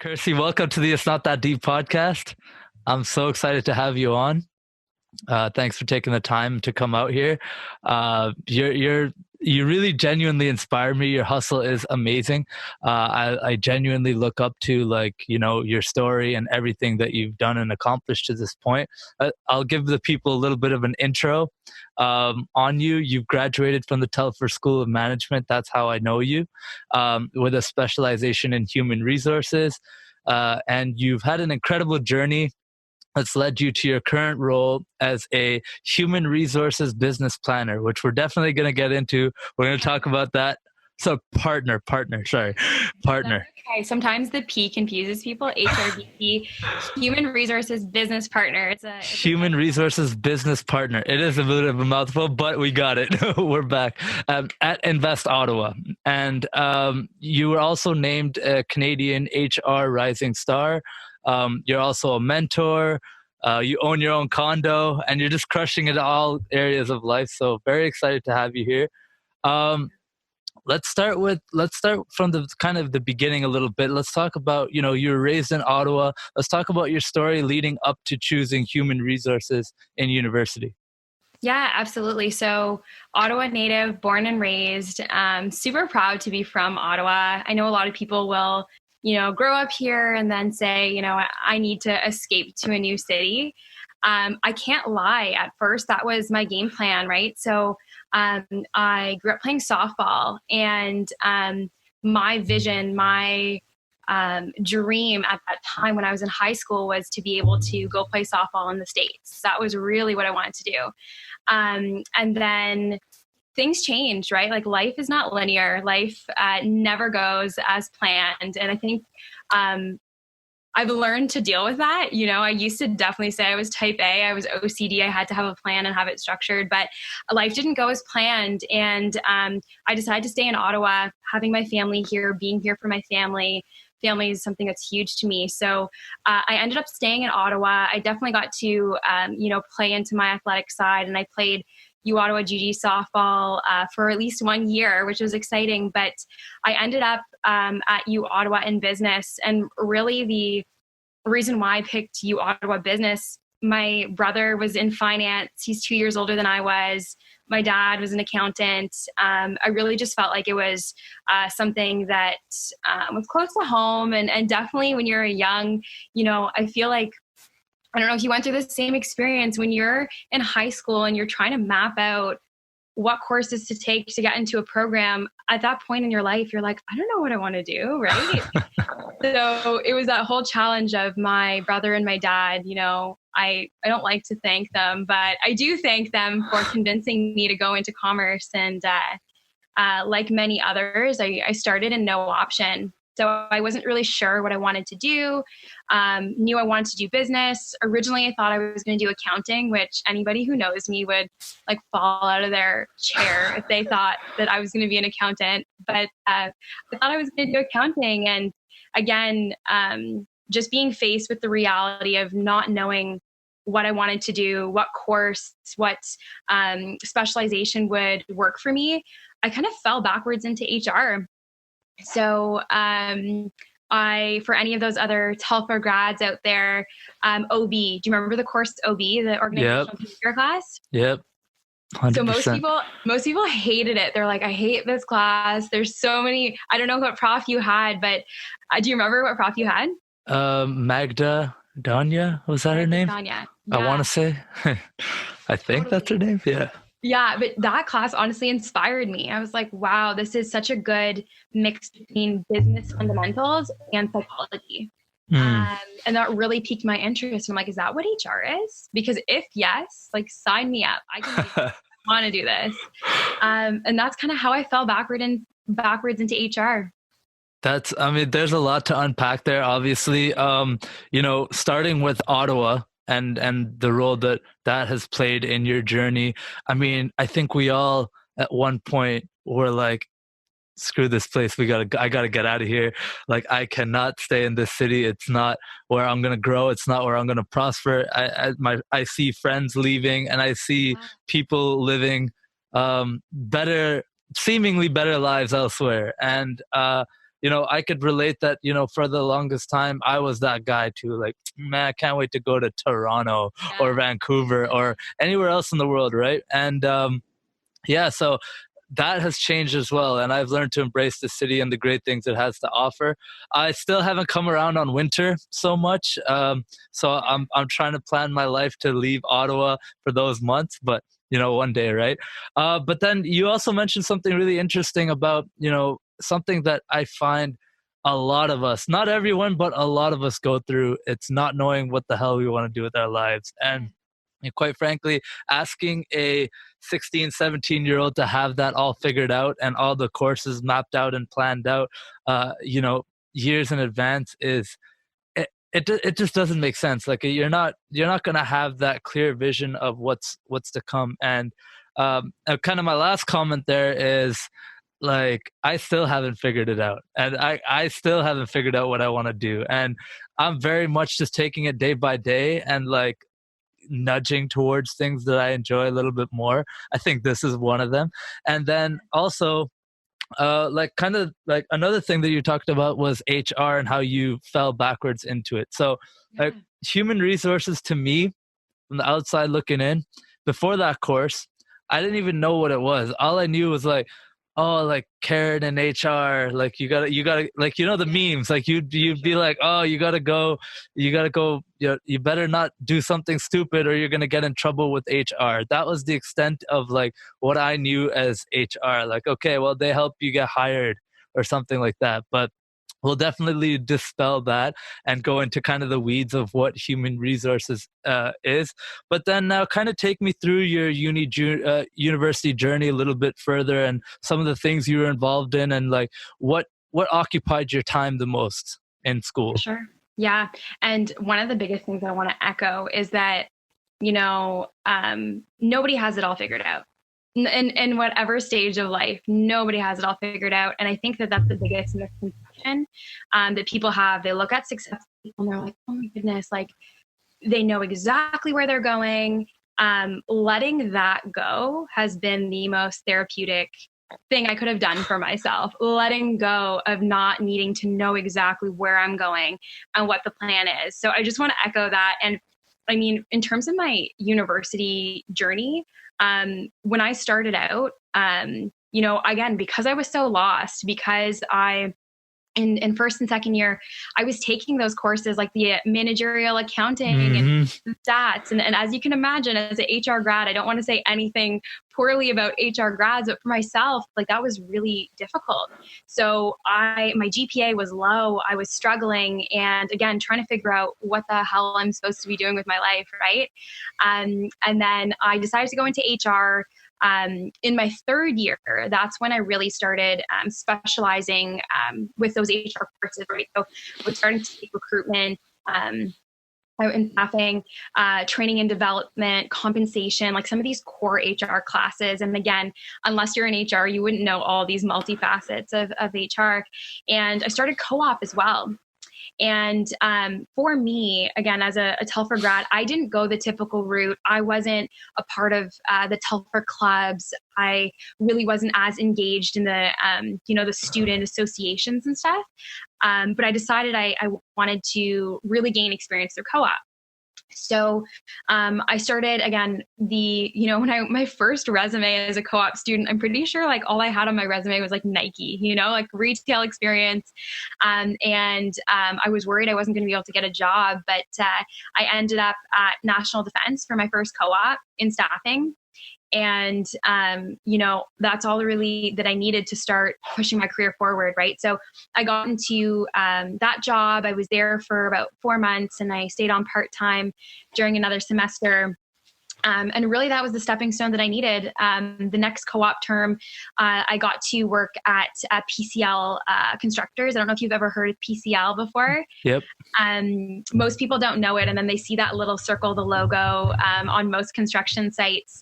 Kirsi, welcome to the It's Not That Deep podcast. I'm so excited to have you on. Thanks for taking the time to come out here. You really genuinely inspire me. Your hustle is amazing. I genuinely look up to your story and everything that you've done and accomplished to this point. I'll give the people a little bit of an intro on you. You've graduated from the Telfer School of Management. That's how I know you, with a specialization in human resources. And you've had an incredible journey that's led you to your current role as a human resources business planner, which we're definitely going to get into. We're going to talk about that. So partner. Okay, sometimes the P confuses people. HRBP, human resources business partner. It's human resources business partner. It is a bit of a mouthful, but we got it. We're back at Invest Ottawa. And you were also named a Canadian HR Rising Star. You're also a mentor. You own your own condo, and you're just crushing it in all areas of life. So very excited to have you here. Let's start from the kind of the beginning a little bit. Let's talk about, you were raised in Ottawa. Let's talk about your story leading up to choosing human resources in university. Yeah, absolutely. So Ottawa native, born and raised, super proud to be from Ottawa. I know a lot of people will grow up here and then say, I need to escape to a new city. I can't lie. At first, that was my game plan, right? So I grew up playing softball, and my vision, my dream at that time when I was in high school was to be able to go play softball in the States. That was really what I wanted to do. And then things changed, right? Like life is not linear. Life never goes as planned. And I think I've learned to deal with that. I used to definitely say I was type A. I was OCD. I had to have a plan and have it structured, but life didn't go as planned. And I decided to stay in Ottawa, having my family here, being here for my family. Family is something that's huge to me. So I ended up staying in Ottawa. I definitely got to, play into my athletic side, and I played U Ottawa GG softball for at least 1 year, which was exciting. But I ended up at U Ottawa in business. And really the reason why I picked U Ottawa business, my brother was in finance. He's 2 years older than I was. My dad was an accountant. I really just felt like it was something that was close to home. And definitely when you're young, I feel like, I don't know if you went through the same experience when you're in high school and you're trying to map out what courses to take to get into a program. At that point in your life, you're like, I don't know what I want to do, right? So it was that whole challenge of my brother and my dad. I don't like to thank them, but I do thank them for convincing me to go into commerce. And like many others, I started in no option. So I wasn't really sure what I wanted to do. Knew I wanted to do business. Originally, I thought I was going to do accounting, which anybody who knows me would fall out of their chair if they thought that I was going to be an accountant. But I thought I was going to do accounting. And again, just being faced with the reality of not knowing what I wanted to do, what course, what specialization would work for me, I kind of fell backwards into HR. So for any of those other Telfer grads out there, OB, do you remember the course OB, the organizational behavior class? Yep. 100%. So most people hated it. They're like, I hate this class. There's so many, I don't know what prof you had, but do you remember what prof you had? Magda Danya, was that her name? Danya. Yeah. I want to say, I think that's her name. Yeah. Yeah, but that class honestly inspired me. I was like, wow, this is such a good mix between business fundamentals and psychology. And that really piqued my interest. I'm like, is that what HR is? Because if yes, sign me up. I want to do this. And that's kind of how I fell backwards into HR. There's a lot to unpack there, obviously. Starting with Ottawa, and the role that has played in your journey. I think we all at one point were like, screw this place. I gotta get out of here. I cannot stay in this city. It's not where I'm going to grow. It's not where I'm going to prosper. I see friends leaving, and I see people living seemingly better lives elsewhere. And I could relate that, for the longest time, I was that guy too. Like, man, I can't wait to go to Toronto or Yeah. Vancouver or anywhere else in the world, right? And yeah, so that has changed as well, and I've learned to embrace the city and the great things it has to offer. I still haven't come around on winter so much, so I'm trying to plan my life to leave Ottawa for those months, but one day, right? But then you also mentioned something really interesting about something that I find a lot of us, not everyone, but a lot of us go through. It's not knowing what the hell we want to do with our lives, and quite frankly, asking a 16, 17-year-old to have that all figured out and all the courses mapped out and planned out, years in advance it just doesn't make sense. Like, you're not going to have that clear vision of what's to come. And kind of my last comment there is, like, I still haven't figured it out, and I still haven't figured out what I want to do, and I'm very much just taking it day by day and like nudging towards things that I enjoy a little bit more. I think this is one of them. And then also, like, kind of like another thing that you talked about was HR and how you fell backwards into it. So, like, Yeah. human resources to me, from the outside looking in, before that course, I didn't even know what it was. All I knew was like, oh, like Karen and HR, like you gotta, like, the memes, like you'd be like, oh, you gotta go, you better not do something stupid or you're gonna get in trouble with HR. That was the extent of like what I knew as HR. Like, okay, well, they help you get hired or something like that. But we'll definitely dispel that and go into kind of the weeds of what human resources is. But then now, kind of take me through your university journey a little bit further, and some of the things you were involved in, and like what occupied your time the most in school. Sure. Yeah. And one of the biggest things I want to echo is that, nobody has it all figured out. In whatever stage of life, nobody has it all figured out. And I think that that's the biggest misconception that people have. They look at successful people and they're like, oh my goodness, like they know exactly where they're going. Letting that go has been the most therapeutic thing I could have done for myself. Letting go of not needing to know exactly where I'm going and what the plan is. So I just want to echo that. And I mean, in terms of my university journey, when I started out, again, because I was so lost, because in first and second year, I was taking those courses like the managerial accounting and stats. And as you can imagine, as an HR grad, I don't want to say anything poorly about HR grads, but for myself, like that was really difficult. So my GPA was low. I was struggling. And again, trying to figure out what the hell I'm supposed to be doing with my life. Right. And then I decided to go into HR. In my third year, that's when I really started specializing with those HR courses, right? So I was starting to take recruitment, in staffing, training and development, compensation, like some of these core HR classes. And again, unless you're in HR, you wouldn't know all these multifacets of HR. And I started co-op as well. And for me, again, as a Telfer grad, I didn't go the typical route. I wasn't a part of the Telfer clubs. I really wasn't as engaged in the, the student associations and stuff. But I decided I wanted to really gain experience through co-op. So I started, again, my first resume as a co-op student, I'm pretty sure like all I had on my resume was like Nike, like retail experience. And I was worried I wasn't going to be able to get a job, but I ended up at National Defense for my first co-op in staffing. And, that's all really that I needed to start pushing my career forward. Right. So I got into that job. I was there for about 4 months and I stayed on part-time during another semester. And really that was the stepping stone that I needed. The next co-op term, I got to work at PCL Constructors. I don't know if you've ever heard of PCL before. Yep. Most people don't know it. And then they see that little circle, the logo on most construction sites.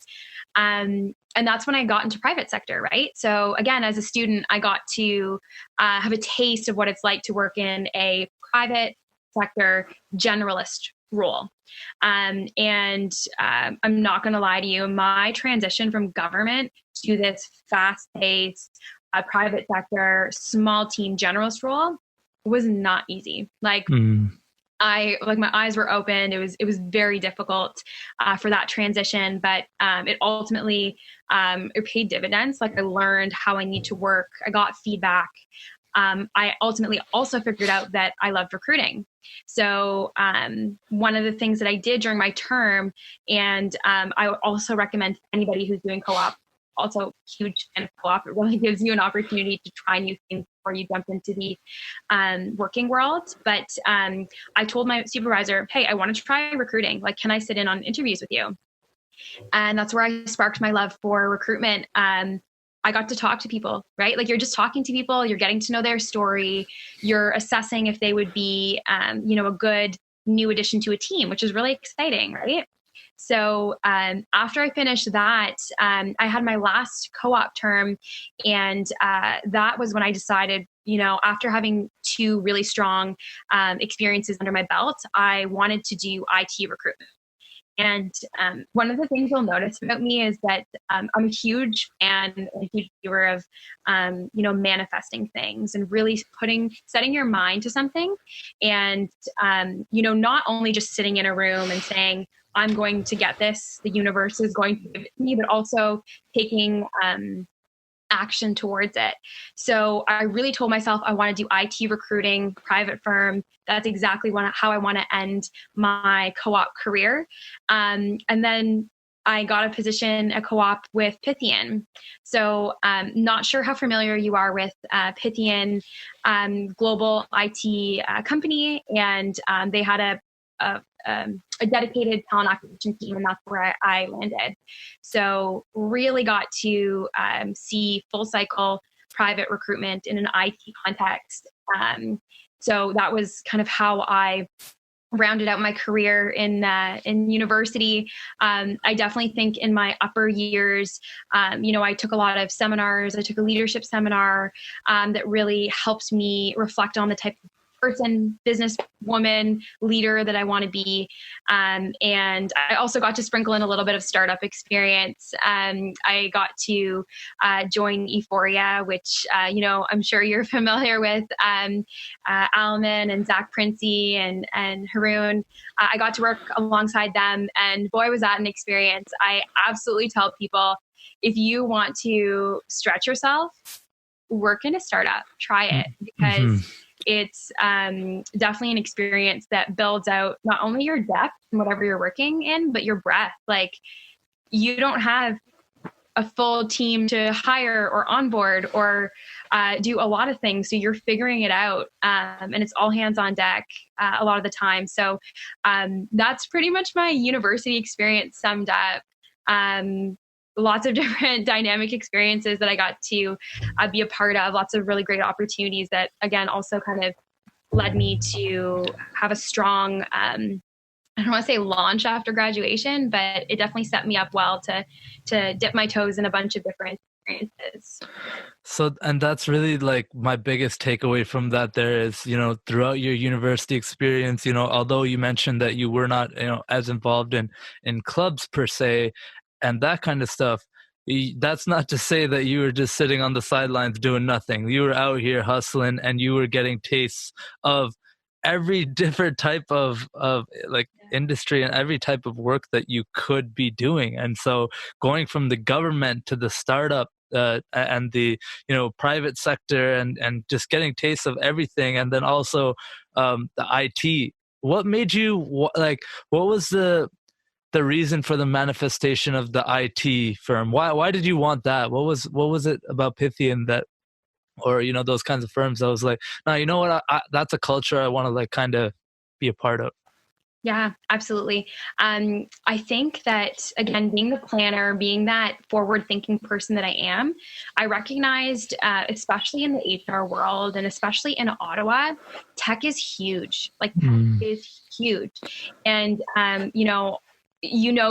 And that's when I got into private sector, right? So again, as a student, I got to have a taste of what it's like to work in a private sector generalist role. And I'm not going to lie to you, my transition from government to this fast-paced, a private sector, small team generalist role was not easy. Like, my eyes were opened. It was very difficult for that transition, but it ultimately it paid dividends. Like, I learned how I need to work. I got feedback. I ultimately also figured out that I loved recruiting. So one of the things that I did during my term, and I would also recommend anybody who's doing co-op, also huge fan of co-op. It really gives you an opportunity to try new things before you jump into the working world. But I told my supervisor, hey, I want to try recruiting. Like, can I sit in on interviews with you? And that's where I sparked my love for recruitment. I got to talk to people, right? Like, you're just talking to people, you're getting to know their story, you're assessing if they would be, a good new addition to a team, which is really exciting, right? So after I finished that, I had my last co-op term, and that was when I decided, after having 2 really strong experiences under my belt, I wanted to do IT recruitment. And one of the things you'll notice about me is that I'm a huge fan, a huge viewer of, manifesting things and really setting your mind to something. And, not only just sitting in a room and saying, I'm going to get this, the universe is going to give it to me, but also taking action towards it. So I really told myself I want to do IT recruiting, private firm. That's exactly how I want to end my co-op career. And then I got a position, a co-op with Pythian. So not sure how familiar you are with Pythian, global IT company. And they had a dedicated talent acquisition team, and that's where I landed. So really got to see full cycle private recruitment in an IT context. So that was kind of how I rounded out my career in university. I definitely think in my upper years, I took a lot of seminars. I took a leadership seminar that really helped me reflect on the type of person, businesswoman, leader that I want to be. And I also got to sprinkle in a little bit of startup experience. I got to join Euphoria, which, I'm sure you're familiar with, Alman and Zach Princey and Haroon. I got to work alongside them, and boy, was that an experience. I absolutely tell people, if you want to stretch yourself, work in a startup, try it, because it's definitely an experience that builds out not only your depth in whatever you're working in, but your breadth. Like, you don't have a full team to hire or onboard or do a lot of things. So you're figuring it out, and it's all hands on deck a lot of the time. So that's pretty much my university experience summed up. Lots of different dynamic experiences that I got to be a part of, lots of really great opportunities that, again, also kind of led me to have a strong, I don't want to say launch after graduation, but it definitely set me up well to dip my toes in a bunch of different experiences. So, and that's really like my biggest takeaway from that there is, throughout your university experience, although you mentioned that you were not, as involved in clubs per se, and that kind of stuff, that's not to say that you were just sitting on the sidelines doing nothing. You were out here hustling, and you were getting tastes of every different type of industry and every type of work that you could be doing. And so going from the government to the startup and the private sector and just getting tastes of everything, and then also the IT. What made you what was the reason for the manifestation of the IT firm? Why did you want that? What was it about Pythian that, or those kinds of firms that was like, no, you know what? That's a culture I want to kind of be a part of. Yeah, absolutely. I think that, again, being the planner, being that forward-thinking person that I am, I recognized, especially in the HR world and especially in Ottawa, tech is huge. Like, tech is huge. And,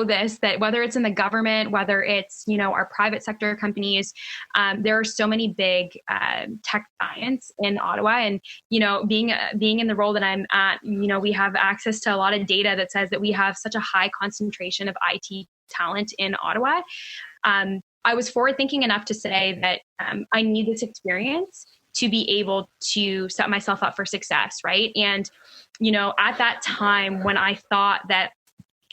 this, that whether it's in the government, whether it's, our private sector companies, there are so many big tech giants in Ottawa. And, being in the role that I'm at, we have access to a lot of data that says that we have such a high concentration of IT talent in Ottawa. I was forward thinking enough to say that I need this experience to be able to set myself up for success, right? And, at that time when I thought that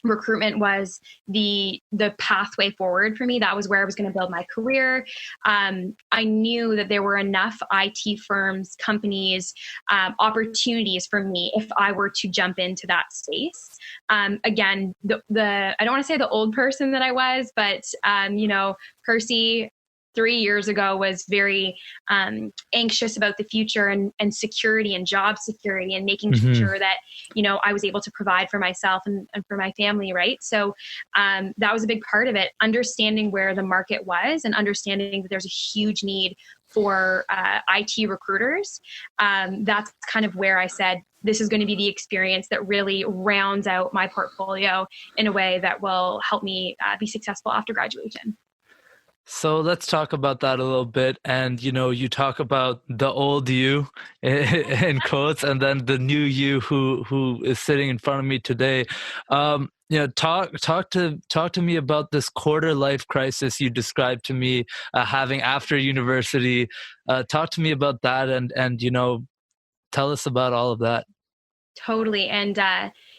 recruitment was the pathway forward for me, that was where I was going to build my career. I knew that there were enough IT firms, companies, opportunities for me if I were to jump into that space. Again, the I don't want to say the old person that I was, but Kirsi 3 years ago was very anxious about the future and security and job security and making sure that, I was able to provide for myself and for my family, right? So that was a big part of it, understanding where the market was and understanding that there's a huge need for IT recruiters. That's kind of where I said, this is going to be the experience that really rounds out my portfolio in a way that will help me be successful after graduation. So let's talk about that a little bit. And, you talk about the old you in quotes, and then the new you who is sitting in front of me today. Talk to me about this quarter life crisis you described to me having after university. Talk to me about that and tell us about all of that. Totally. And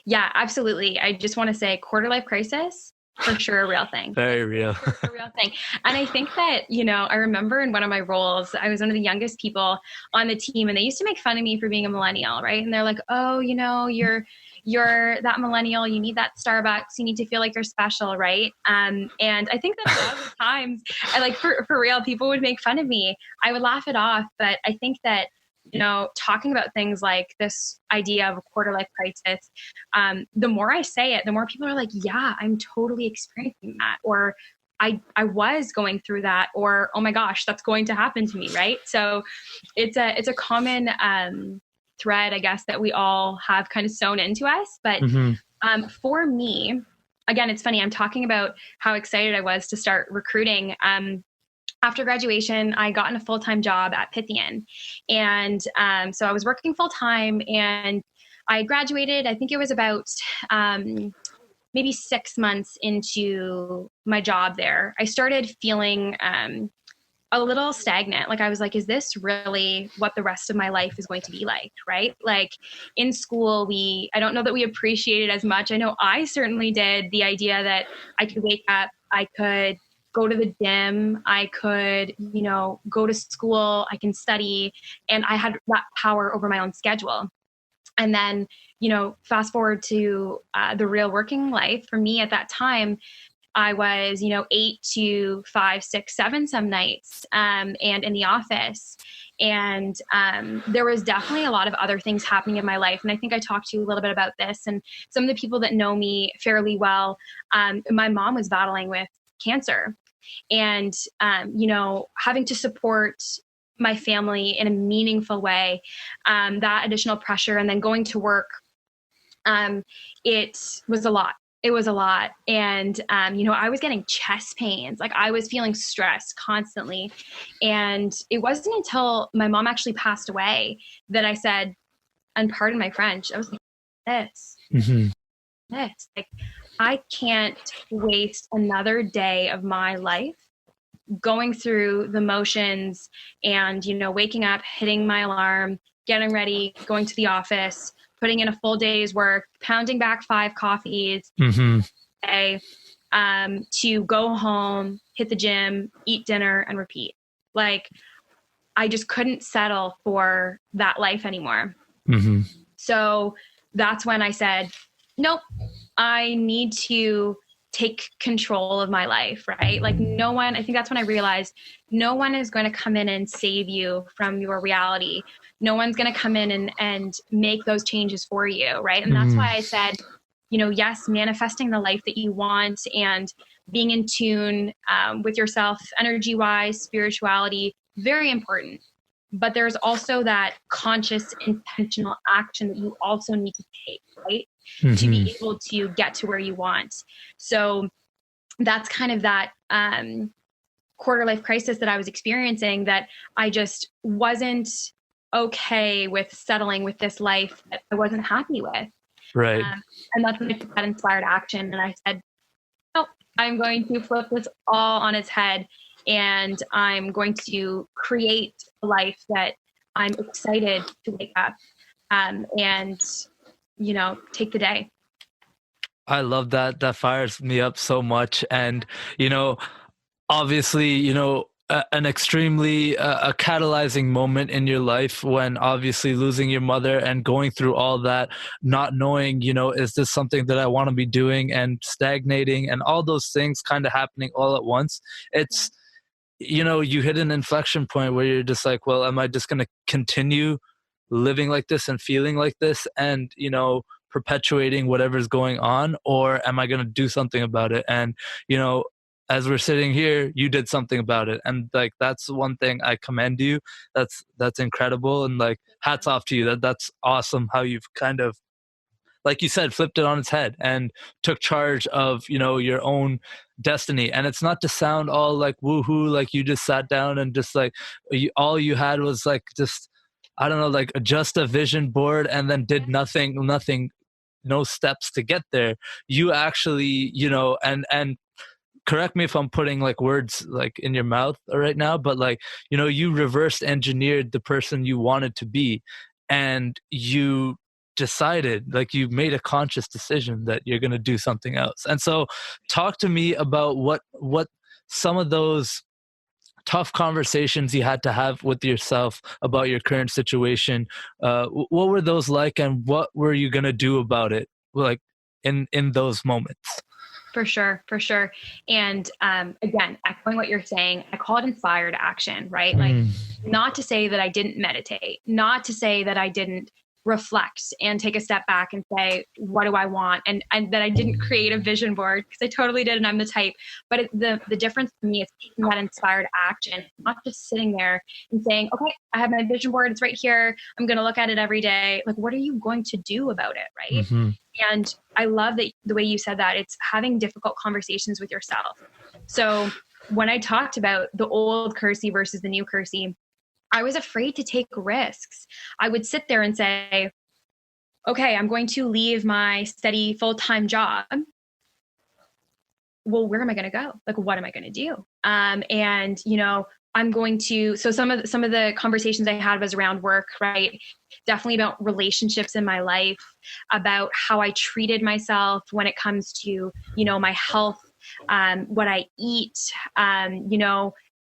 yeah, absolutely. I just want to say quarter life crisis, for sure, a real thing. Very real. A real thing. And I think that, I remember in one of my roles, I was one of the youngest people on the team, and they used to make fun of me for being a millennial, right? And they're like, oh, you're that millennial, you need that Starbucks, you need to feel like you're special, right? And I think that a lot of the times, for real, people would make fun of me. I would laugh it off, but I think that talking about things like this idea of a quarter life crisis, the more I say it, the more people are like, yeah, I'm totally experiencing that. Or I was going through that, or, oh my gosh, that's going to happen to me. Right. So it's a common, thread, I guess, that we all have kind of sewn into us. But, for me, again, it's funny. I'm talking about how excited I was to start recruiting. After graduation, I got in a full-time job at Pythian. And so I was working full-time, and I graduated, I think it was about maybe 6 months into my job there. I started feeling a little stagnant. Like I was like, is this really what the rest of my life is going to be like, right? Like in school, I don't know that we appreciated as much. I know I certainly did, the idea that I could wake up, I could go to the gym, I could, go to school, I can study, and I had that power over my own schedule. And then, fast forward to the real working life for me at that time, I was, 8 to 5, 6, 7 some nights, and in the office. And there was definitely a lot of other things happening in my life. And I think I talked to you a little bit about this. And some of the people that know me fairly well, my mom was battling with cancer, and, having to support my family in a meaningful way, that additional pressure, and then going to work, it was a lot. It was a lot. And, I was getting chest pains. Like I was feeling stressed constantly. And it wasn't until my mom actually passed away that I said, and pardon my French, I was like, this, like, I can't waste another day of my life going through the motions and, waking up, hitting my alarm, getting ready, going to the office, putting in a full day's work, pounding back 5 coffees a day, to go home, hit the gym, eat dinner, and repeat. Like, I just couldn't settle for that life anymore. So that's when I said, nope, I need to take control of my life, right? Like no one, I think that's when I realized no one is going to come in and save you from your reality. No one's going to come in and make those changes for you, right? And that's why I said, yes, manifesting the life that you want and being in tune with yourself, energy-wise, spirituality, very important. But there's also that conscious, intentional action that you also need to take, right? To be able to get to where you want. So that's kind of that quarter life crisis that I was experiencing, that I just wasn't okay with settling with this life that I wasn't happy with. Right. And that's when I took that inspired action. And I said, oh, I'm going to flip this all on its head, and I'm going to create a life that I'm excited to wake up and, take the day. I love that. That fires me up so much. And, you know, obviously, an extremely a catalyzing moment in your life when obviously losing your mother and going through all that, not knowing, is this something that I want to be doing, and stagnating and all those things kind of happening all at once. It's, you hit an inflection point where you're just like, well, am I just going to continue living like this and feeling like this and, perpetuating whatever's going on, or am I going to do something about it? And, as we're sitting here, you did something about it. And like, that's one thing I commend you. That's incredible. And like, hats off to you. That's awesome how you've kind of, like you said, flipped it on its head and took charge of, your own destiny. And it's not to sound all like woohoo, like you just sat down and just like, all you had was like, just, I don't know, like just a vision board and then did nothing, no steps to get there. You actually, and correct me if I'm putting like words like in your mouth right now, but like, you reverse engineered the person you wanted to be, and you decided, like, you made a conscious decision that you're going to do something else. And so talk to me about what some of those tough conversations you had to have with yourself about your current situation. What were those like, and what were you going to do about it, like in those moments? For sure. And again, echoing what you're saying, I call it inspired action, right? Like, not to say that I didn't meditate, not to say that I didn't reflect and take a step back and say, what do I want? And that I didn't create a vision board, because I totally did, and I'm the type. But the difference for me is taking that inspired action, not just sitting there and saying, okay, I have my vision board, it's right here, I'm going to look at it every day. Like, what are you going to do about it, right? Mm-hmm. And I love that the way you said that, it's having difficult conversations with yourself. So when I talked about the old Kirsi versus the new Kirsi, I was afraid to take risks. I would sit there and say, okay, I'm going to leave my steady full-time job. Well, where am I going to go? Like, what am I going to do? And, I'm going to, so some of the conversations I had was around work, right? Definitely about relationships in my life, about how I treated myself when it comes to, my health, what I eat,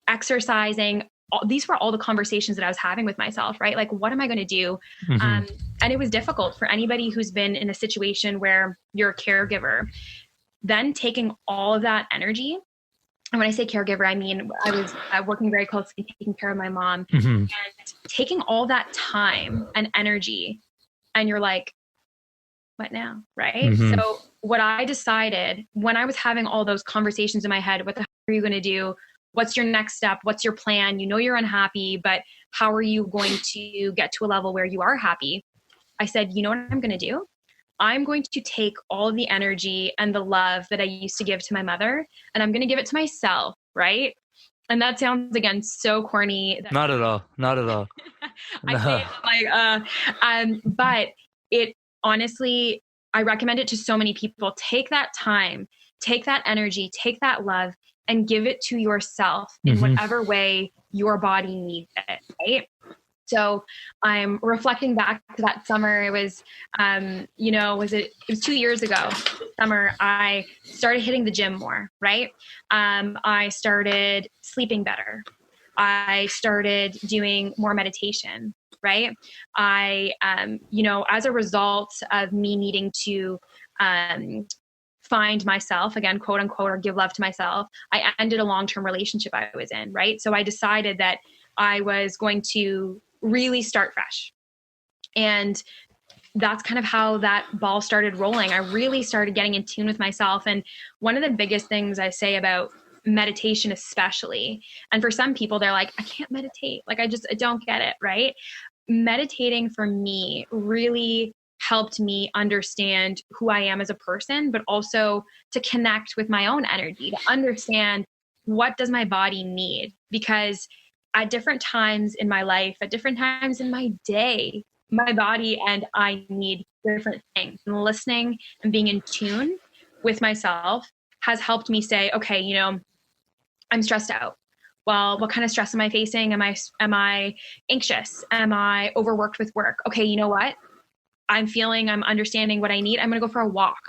exercising. These were all the conversations that I was having with myself, right? Like, what am I going to do? Mm-hmm. And it was difficult for anybody who's been in a situation where you're a caregiver, then taking all of that energy. And when I say caregiver, I mean, I was working very closely, taking care of my mom, mm-hmm. and taking all that time and energy, and you're like, what now? Right? Mm-hmm. So what I decided when I was having all those conversations in my head, what the heck are you going to do? What's your next step? What's your plan? You're unhappy, but how are you going to get to a level where you are happy? I said, you know what I'm going to do? I'm going to take all of the energy and the love that I used to give to my mother, and I'm going to give it to myself, right? And that sounds, again, so corny. Not at all. I say it like, but it honestly, I recommend it to so many people. Take that time, take that energy, take that love, and give it to yourself in mm-hmm. whatever way your body needs it, right? So I'm reflecting back to that summer. It was, it was 2 years ago, summer, I started hitting the gym more, right? I started sleeping better. I started doing more meditation, right? I, as a result of me needing to, find myself again, quote unquote, or give love to myself, I ended a long-term relationship I was in, right? So I decided that I was going to really start fresh. And that's kind of how that ball started rolling. I really started getting in tune with myself. And one of the biggest things I say about meditation, especially, and for some people, they're like, I can't meditate. Like, I don't get it, right? Meditating for me really helped me understand who I am as a person, but also to connect with my own energy, to understand what does my body need? Because at different times in my life, at different times in my day, my body and I need different things. And listening and being in tune with myself has helped me say, okay, I'm stressed out. Well, what kind of stress am I facing? Am I anxious? Am I overworked with work? Okay, you know what? I'm understanding what I need. I'm going to go for a walk,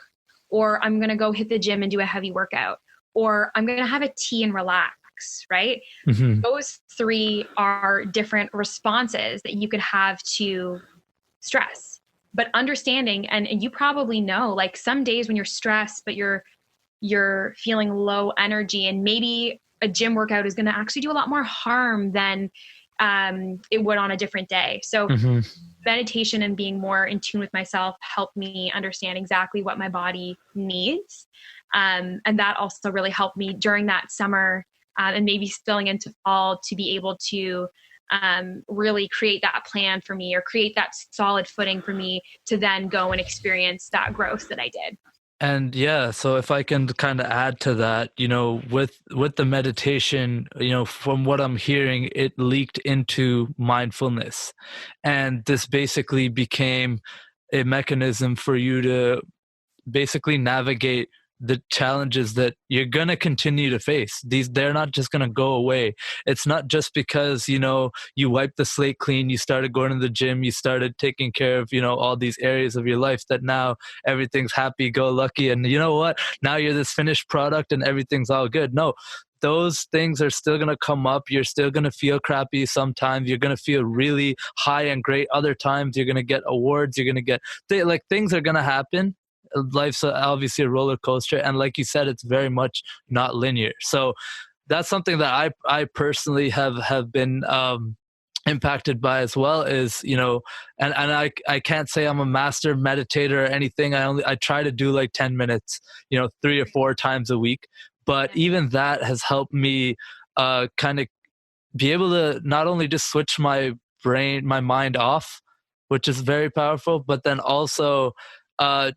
or I'm going to go hit the gym and do a heavy workout, or I'm going to have a tea and relax, right? Mm-hmm. Those three are different responses that you could have to stress. But understanding, and you probably know, like some days when you're stressed, but you're feeling low energy, and maybe a gym workout is going to actually do a lot more harm than it would on a different day. So Mm-hmm. meditation and being more in tune with myself helped me understand exactly what my body needs. And that also really helped me during that summer and maybe spilling into fall to be able to really create that plan for me, or create that solid footing for me to then go and experience that growth that I did. And yeah, so if I can kind of add to that, with the meditation, from what I'm hearing, it leaked into mindfulness. And this basically became a mechanism for you to basically navigate the challenges that you're going to continue to face. They're not just going to go away. It's not just because you wiped the slate clean, you started going to the gym, you started taking care of all these areas of your life, that now everything's happy go lucky, and you know what, now you're this finished product and everything's all good. No, those things are still going to come up. You're still going to feel crappy sometimes. You're going to feel really high and great other times. You're going to get awards. You're going to get things are going to happen. Life's obviously a roller coaster, and like you said, it's very much not linear. So that's something that I personally have been impacted by as well, is and I can't say I'm a master meditator or anything. I try to do like 10 minutes 3 or 4 times a week, but even that has helped me kind of be able to not only just switch my mind off, which is very powerful, but then also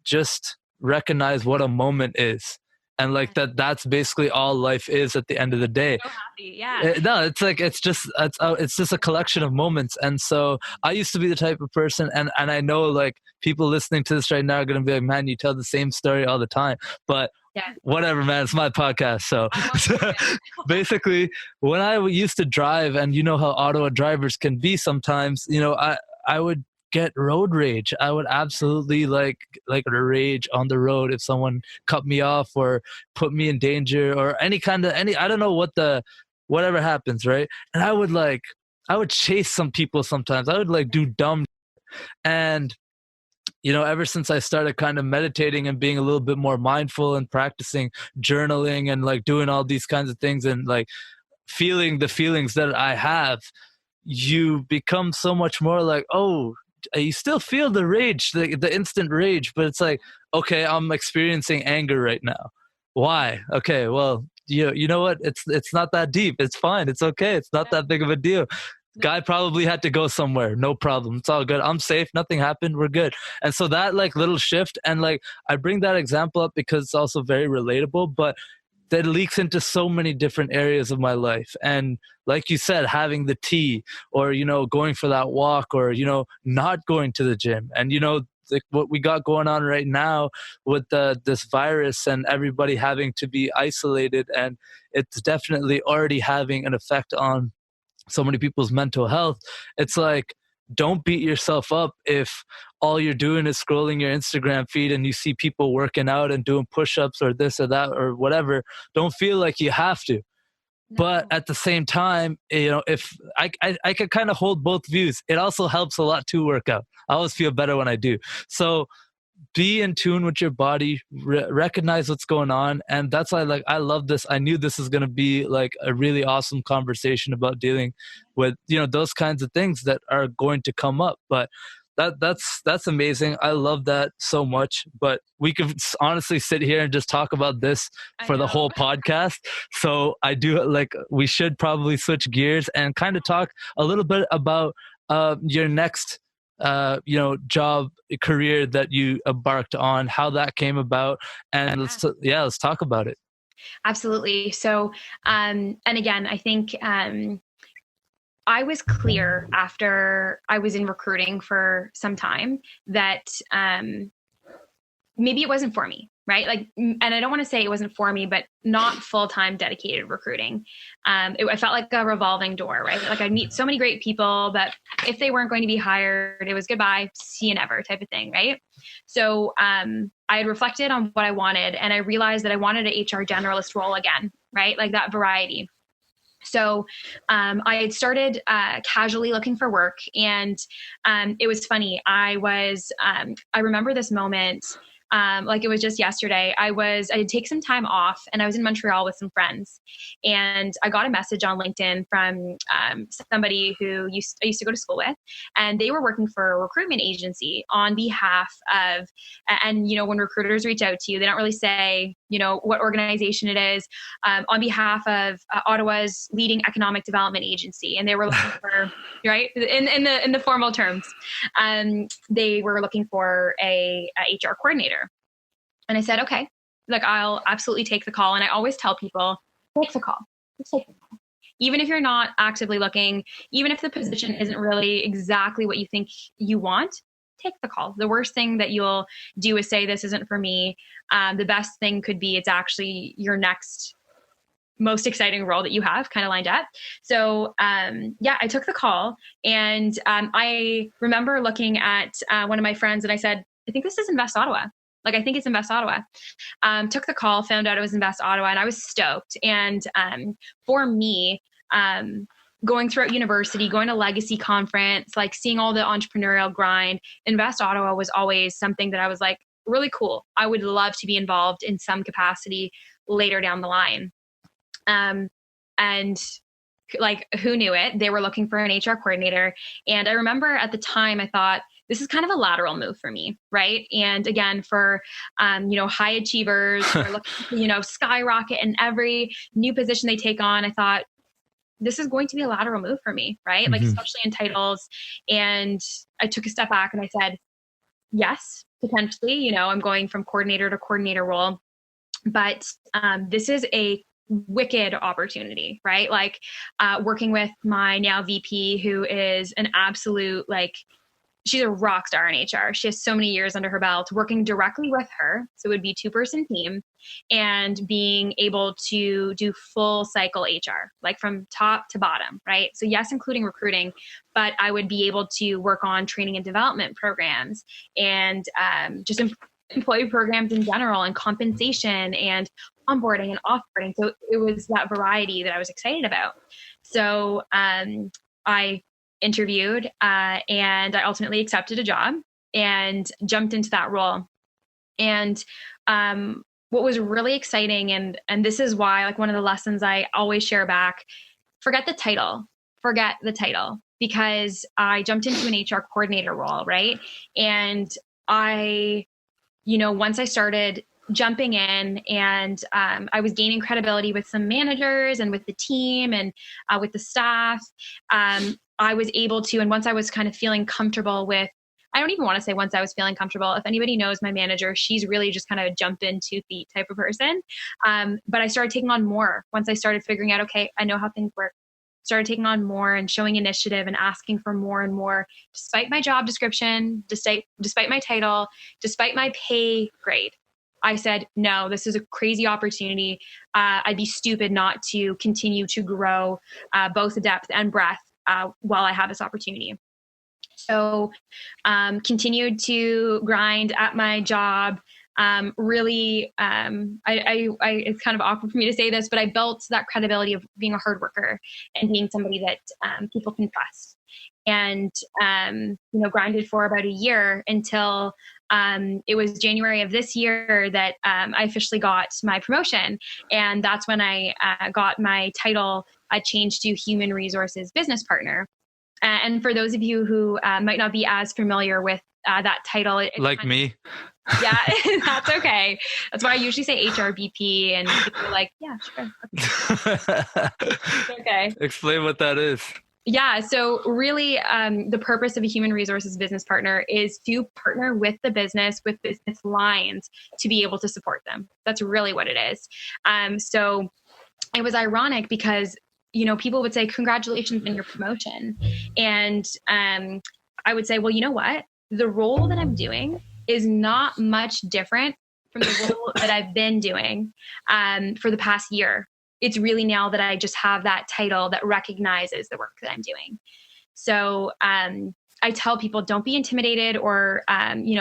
just recognize what a moment is, and like that's basically all life is at the end of the day. So happy, yeah. No, it's like it's just a collection of moments. And so I used to be the type of person, and I know like people listening to this right now are gonna be like, man, you tell the same story all the time, but Yeah. whatever, man, it's my podcast. So basically, when I used to drive, and you know how Ottawa drivers can be sometimes, I would get road rage. I would absolutely like rage on the road if someone cut me off or put me in danger, or any I don't know whatever happens, right? And I would chase some people sometimes. I would like do dumb. And ever since I started kind of meditating and being a little bit more mindful and practicing journaling and like doing all these kinds of things and like feeling the feelings that I have, you become so much more like, oh, you still feel the rage, the instant rage, but it's like, okay, I'm experiencing anger right now. Why? Okay, well, you know what? It's not that deep. It's fine. It's okay. It's not that big of a deal. Guy probably had to go somewhere. No problem. It's all good. I'm safe. Nothing happened. We're good. And so that like little shift, and like I bring that example up because it's also very relatable, but that leaks into so many different areas of my life. And like you said, having the tea, or going for that walk, or not going to the gym. And like what we got going on right now with this virus and everybody having to be isolated, and it's definitely already having an effect on so many people's mental health. It's like, don't beat yourself up if all you're doing is scrolling your Instagram feed and you see people working out and doing push-ups or this or that or whatever. Don't feel like you have to. No. But at the same time, if I could kind of hold both views. It also helps a lot to work out. I always feel better when I do. So be in tune with your body, recognize what's going on. And that's why I love this. I knew this is going to be like a really awesome conversation about dealing with those kinds of things that are going to come up. But that's amazing. I love that so much. But we could honestly sit here and just talk about this for the whole podcast. So I do we should probably switch gears and kind of talk a little bit about your next job career that you embarked on, how that came about, and let's talk about it. Absolutely. So and again, I think I was clear after I was in recruiting for some time that maybe it wasn't for me, right? Like, and I don't want to say it wasn't for me, but not full-time dedicated recruiting. I felt like a revolving door, right? Like I'd meet so many great people, but if they weren't going to be hired, it was goodbye, see you never type of thing, right? So I had reflected on what I wanted, and I realized that I wanted an HR generalist role again, right? Like that variety. So I had started casually looking for work, and it was funny. I remember this moment, like it was just yesterday. I had take some time off, and I was in Montreal with some friends, and I got a message on LinkedIn from somebody who I used to go to school with, and they were working for a recruitment agency on behalf of, and when recruiters reach out to you, they don't really say what organization it is, on behalf of Ottawa's leading economic development agency, and they were looking for right in the formal terms, they were looking for a HR coordinator. And I said, okay, like I'll absolutely take the call. And I always tell people, take the call. Just take the call. Even if you're not actively looking, even if the position isn't really exactly what you think you want, take the call. The worst thing that you'll do is say, this isn't for me. The best thing could be it's actually your next most exciting role that you have kind of lined up. So I took the call, and I remember looking at one of my friends, and I said, I think this is Invest Ottawa. Like, I think it's Invest Ottawa. Took the call, found out it was Invest Ottawa, and I was stoked. And for me, going throughout university, going to Legacy Conference, like seeing all the entrepreneurial grind, Invest Ottawa was always something that I was like, really cool. I would love to be involved in some capacity later down the line. And like, who knew it? They were looking for an HR coordinator. And I remember at the time, I thought, this is kind of a lateral move for me, right? And again, for, high achievers who are looking to, skyrocket in every new position they take on, I thought, this is going to be a lateral move for me, right? Mm-hmm. Like, especially in titles. And I took a step back and I said, yes, potentially, I'm going from coordinator to coordinator role, but this is a wicked opportunity, right? Like working with my now VP, who is an absolute, like, she's a rock star in HR. She has so many years under her belt, working directly with her. So it would be 2-person team, and being able to do full cycle HR, like from top to bottom, right? So yes, including recruiting, but I would be able to work on training and development programs, and just employee programs in general, and compensation and onboarding and offboarding. So it was that variety that I was excited about. So I interviewed and I ultimately accepted a job and jumped into that role. And what was really exciting, and this is why, like, one of the lessons I always share back, forget the title, because I jumped into an HR coordinator role, right? And I, once I started jumping in, and I was gaining credibility with some managers and with the team and with the staff, I was able to, and once I was kind of feeling comfortable with, I don't even want to say once I was feeling comfortable. If anybody knows my manager, she's really just kind of a jump in 2 feet type of person. But I started taking on more once I started figuring out, okay, I know how things work. Started taking on more and showing initiative and asking for more and more, despite my job description, despite my title, despite my pay grade. I said, no, this is a crazy opportunity. I'd be stupid not to continue to grow both depth and breadth while I have this opportunity. So continued to grind at my job. Really, it's kind of awkward for me to say this, but I built that credibility of being a hard worker and being somebody that people can trust. And, grinded for about a year until it was January of this year that I officially got my promotion. And that's when I got my title changed to Human Resources Business Partner. And for those of you who might not be as familiar with that title. Like me. Yeah, that's okay. That's why I usually say HRBP, and people are like, yeah, sure. Okay. Explain what that is. Yeah. So really, the purpose of a human resources business partner is to partner with the business, with business lines, to be able to support them. That's really what it is. So it was ironic because, people would say, congratulations on your promotion. And I would say, well, you know what? The role that I'm doing is not much different from the role that I've been doing for the past year. It's really now that I just have that title that recognizes the work that I'm doing. So I tell people, don't be intimidated or,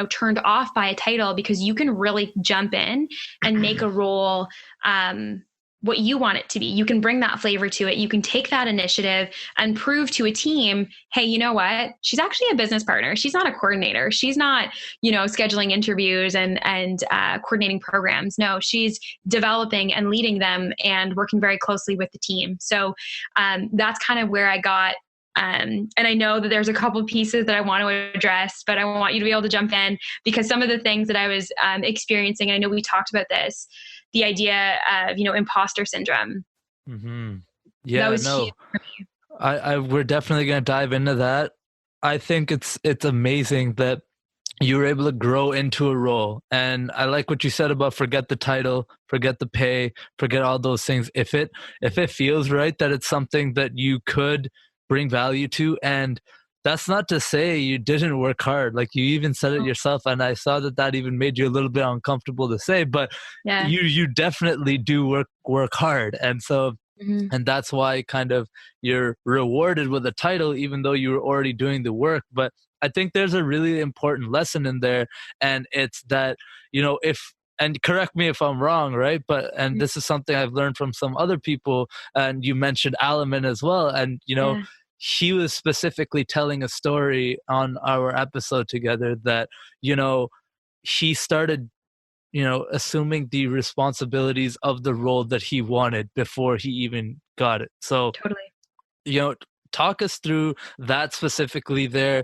turned off by a title, because you can really jump in and make a role what you want it to be. You can bring that flavor to it. You can take that initiative and prove to a team, hey, you know what? She's actually a business partner. She's not a coordinator. She's not, scheduling interviews and coordinating programs. No, she's developing and leading them and working very closely with the team. So that's kind of where I got. And I know that there's a couple of pieces that I want to address, but I want you to be able to jump in, because some of the things that I was experiencing, I know we talked about this, the idea of, imposter syndrome. Mm-hmm. Yeah, huge no, for me. we're definitely going to dive into that. I think it's amazing that you were able to grow into a role. And I like what you said about forget the title, forget the pay, forget all those things. If it feels right, that it's something that you could bring value to. And that's not to say you didn't work hard. Like, you even said it yourself, and I saw that even made you a little bit uncomfortable to say, but Yeah. you definitely do work hard. And so, and that's why kind of you're rewarded with a title, even though you were already doing the work. But I think there's a really important lesson in there. And it's that, and correct me if I'm wrong, right? But, and this is something I've learned from some other people, and you mentioned Alaman as well. And, Yeah. he was specifically telling a story on our episode together that, he started, assuming the responsibilities of the role that he wanted before he even got it. So, Totally. Talk us through that specifically there,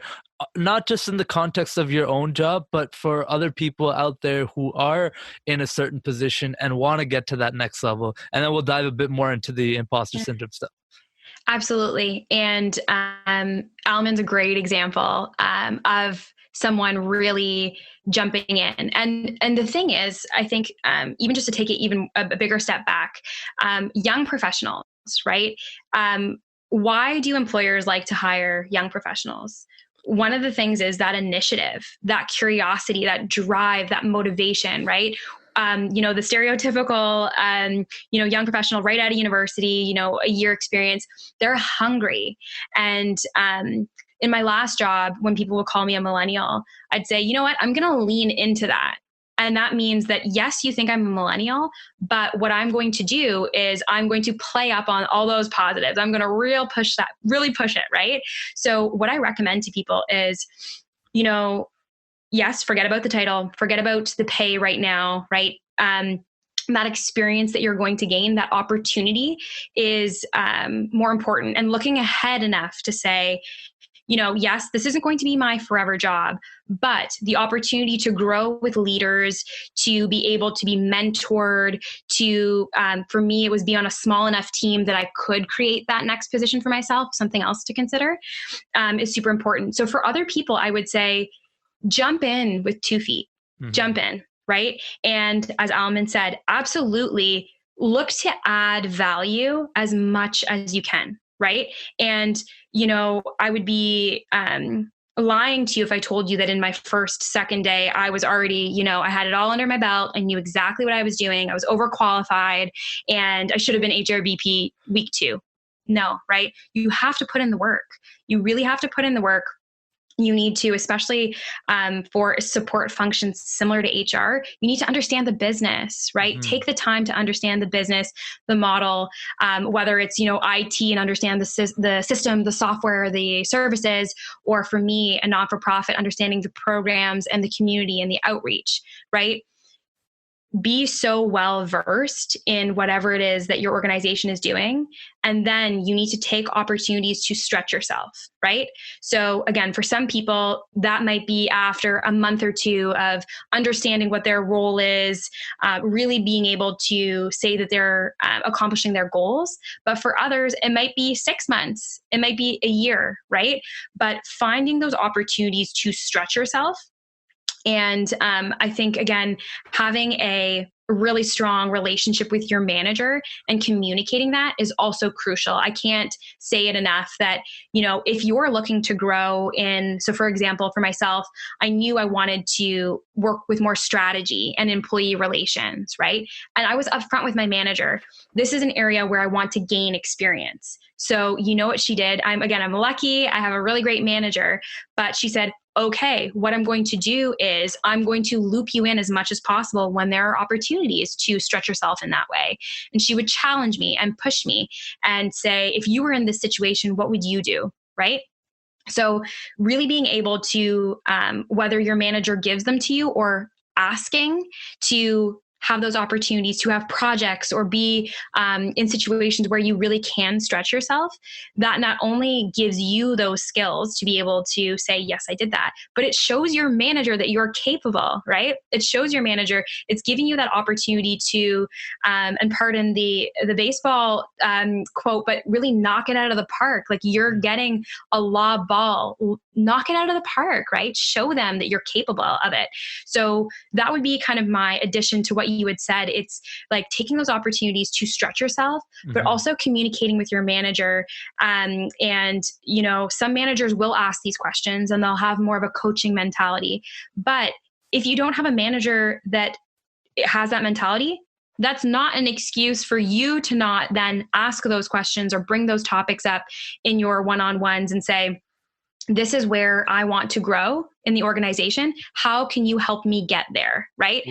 not just in the context of your own job, but for other people out there who are in a certain position and want to get to that next level. And then we'll dive a bit more into the imposter syndrome stuff. Absolutely. And Alman's a great example of someone really jumping in. And the thing is, I think even just to take it even a bigger step back, young professionals, right? Why do employers like to hire young professionals? One of the things is that initiative, that curiosity, that drive, that motivation, right? The stereotypical, young professional right out of university, a year experience, they're hungry. And in my last job, when people would call me a millennial, I'd say, you know what, I'm going to lean into that. And that means that, yes, you think I'm a millennial, but what I'm going to do is I'm going to play up on all those positives. I'm going to really push it, right? So what I recommend to people is, yes, forget about the title, forget about the pay right now, right? That experience that you're going to gain, that opportunity is more important. And looking ahead enough to say, yes, this isn't going to be my forever job, but the opportunity to grow with leaders, to be able to be mentored, to, for me, it was be on a small enough team that I could create that next position for myself, something else to consider, is super important. So for other people, I would say, jump in with 2 feet, jump in, right? And as Alman said, absolutely look to add value as much as you can, right? And, I would be lying to you if I told you that in my second day, I was already, I had it all under my belt. I knew exactly what I was doing. I was overqualified and I should have been HRBP week 2. No, right? You have to put in the work. You really have to put in the work. You need to, especially for support functions similar to HR, you need to understand the business, right? Take the time to understand the business, the model, whether it's, IT and understand the system, the software, the services, or for me, a not-for-profit, understanding the programs and the community and the outreach, right? Be so well versed in whatever it is that your organization is doing. And then you need to take opportunities to stretch yourself, right? So again, for some people, that might be after a month or 2 of understanding what their role is, really being able to say that they're accomplishing their goals. But for others, it might be 6 months, it might be a year, right? But finding those opportunities to stretch yourself. And I think, again, having a a really strong relationship with your manager, and communicating that is also crucial. I can't say it enough that, if you're looking to grow so for example, for myself, I knew I wanted to work with more strategy and employee relations, right? And I was upfront with my manager. This is an area where I want to gain experience. So you know what she did? I'm lucky. I have a really great manager, but she said, okay, what I'm going to do is I'm going to loop you in as much as possible when there are opportunities to stretch yourself in that way. And she would challenge me and push me and say, if you were in this situation, what would you do? Right? So really being able to, whether your manager gives them to you or asking to have those opportunities to have projects or be in situations where you really can stretch yourself, that not only gives you those skills to be able to say, yes, I did that, but it shows your manager that you're capable, right? It shows your manager, it's giving you that opportunity to, and pardon the baseball quote, but really knock it out of the park. Like you're getting a lob ball, knock it out of the park, right? Show them that you're capable of it. So that would be kind of my addition to what you had said. It's like taking those opportunities to stretch yourself, but also communicating with your manager. And, some managers will ask these questions and they'll have more of a coaching mentality. But if you don't have a manager that has that mentality, that's not an excuse for you to not then ask those questions or bring those topics up in your one-on-ones and say, this is where I want to grow in the organization. How can you help me get there? Right?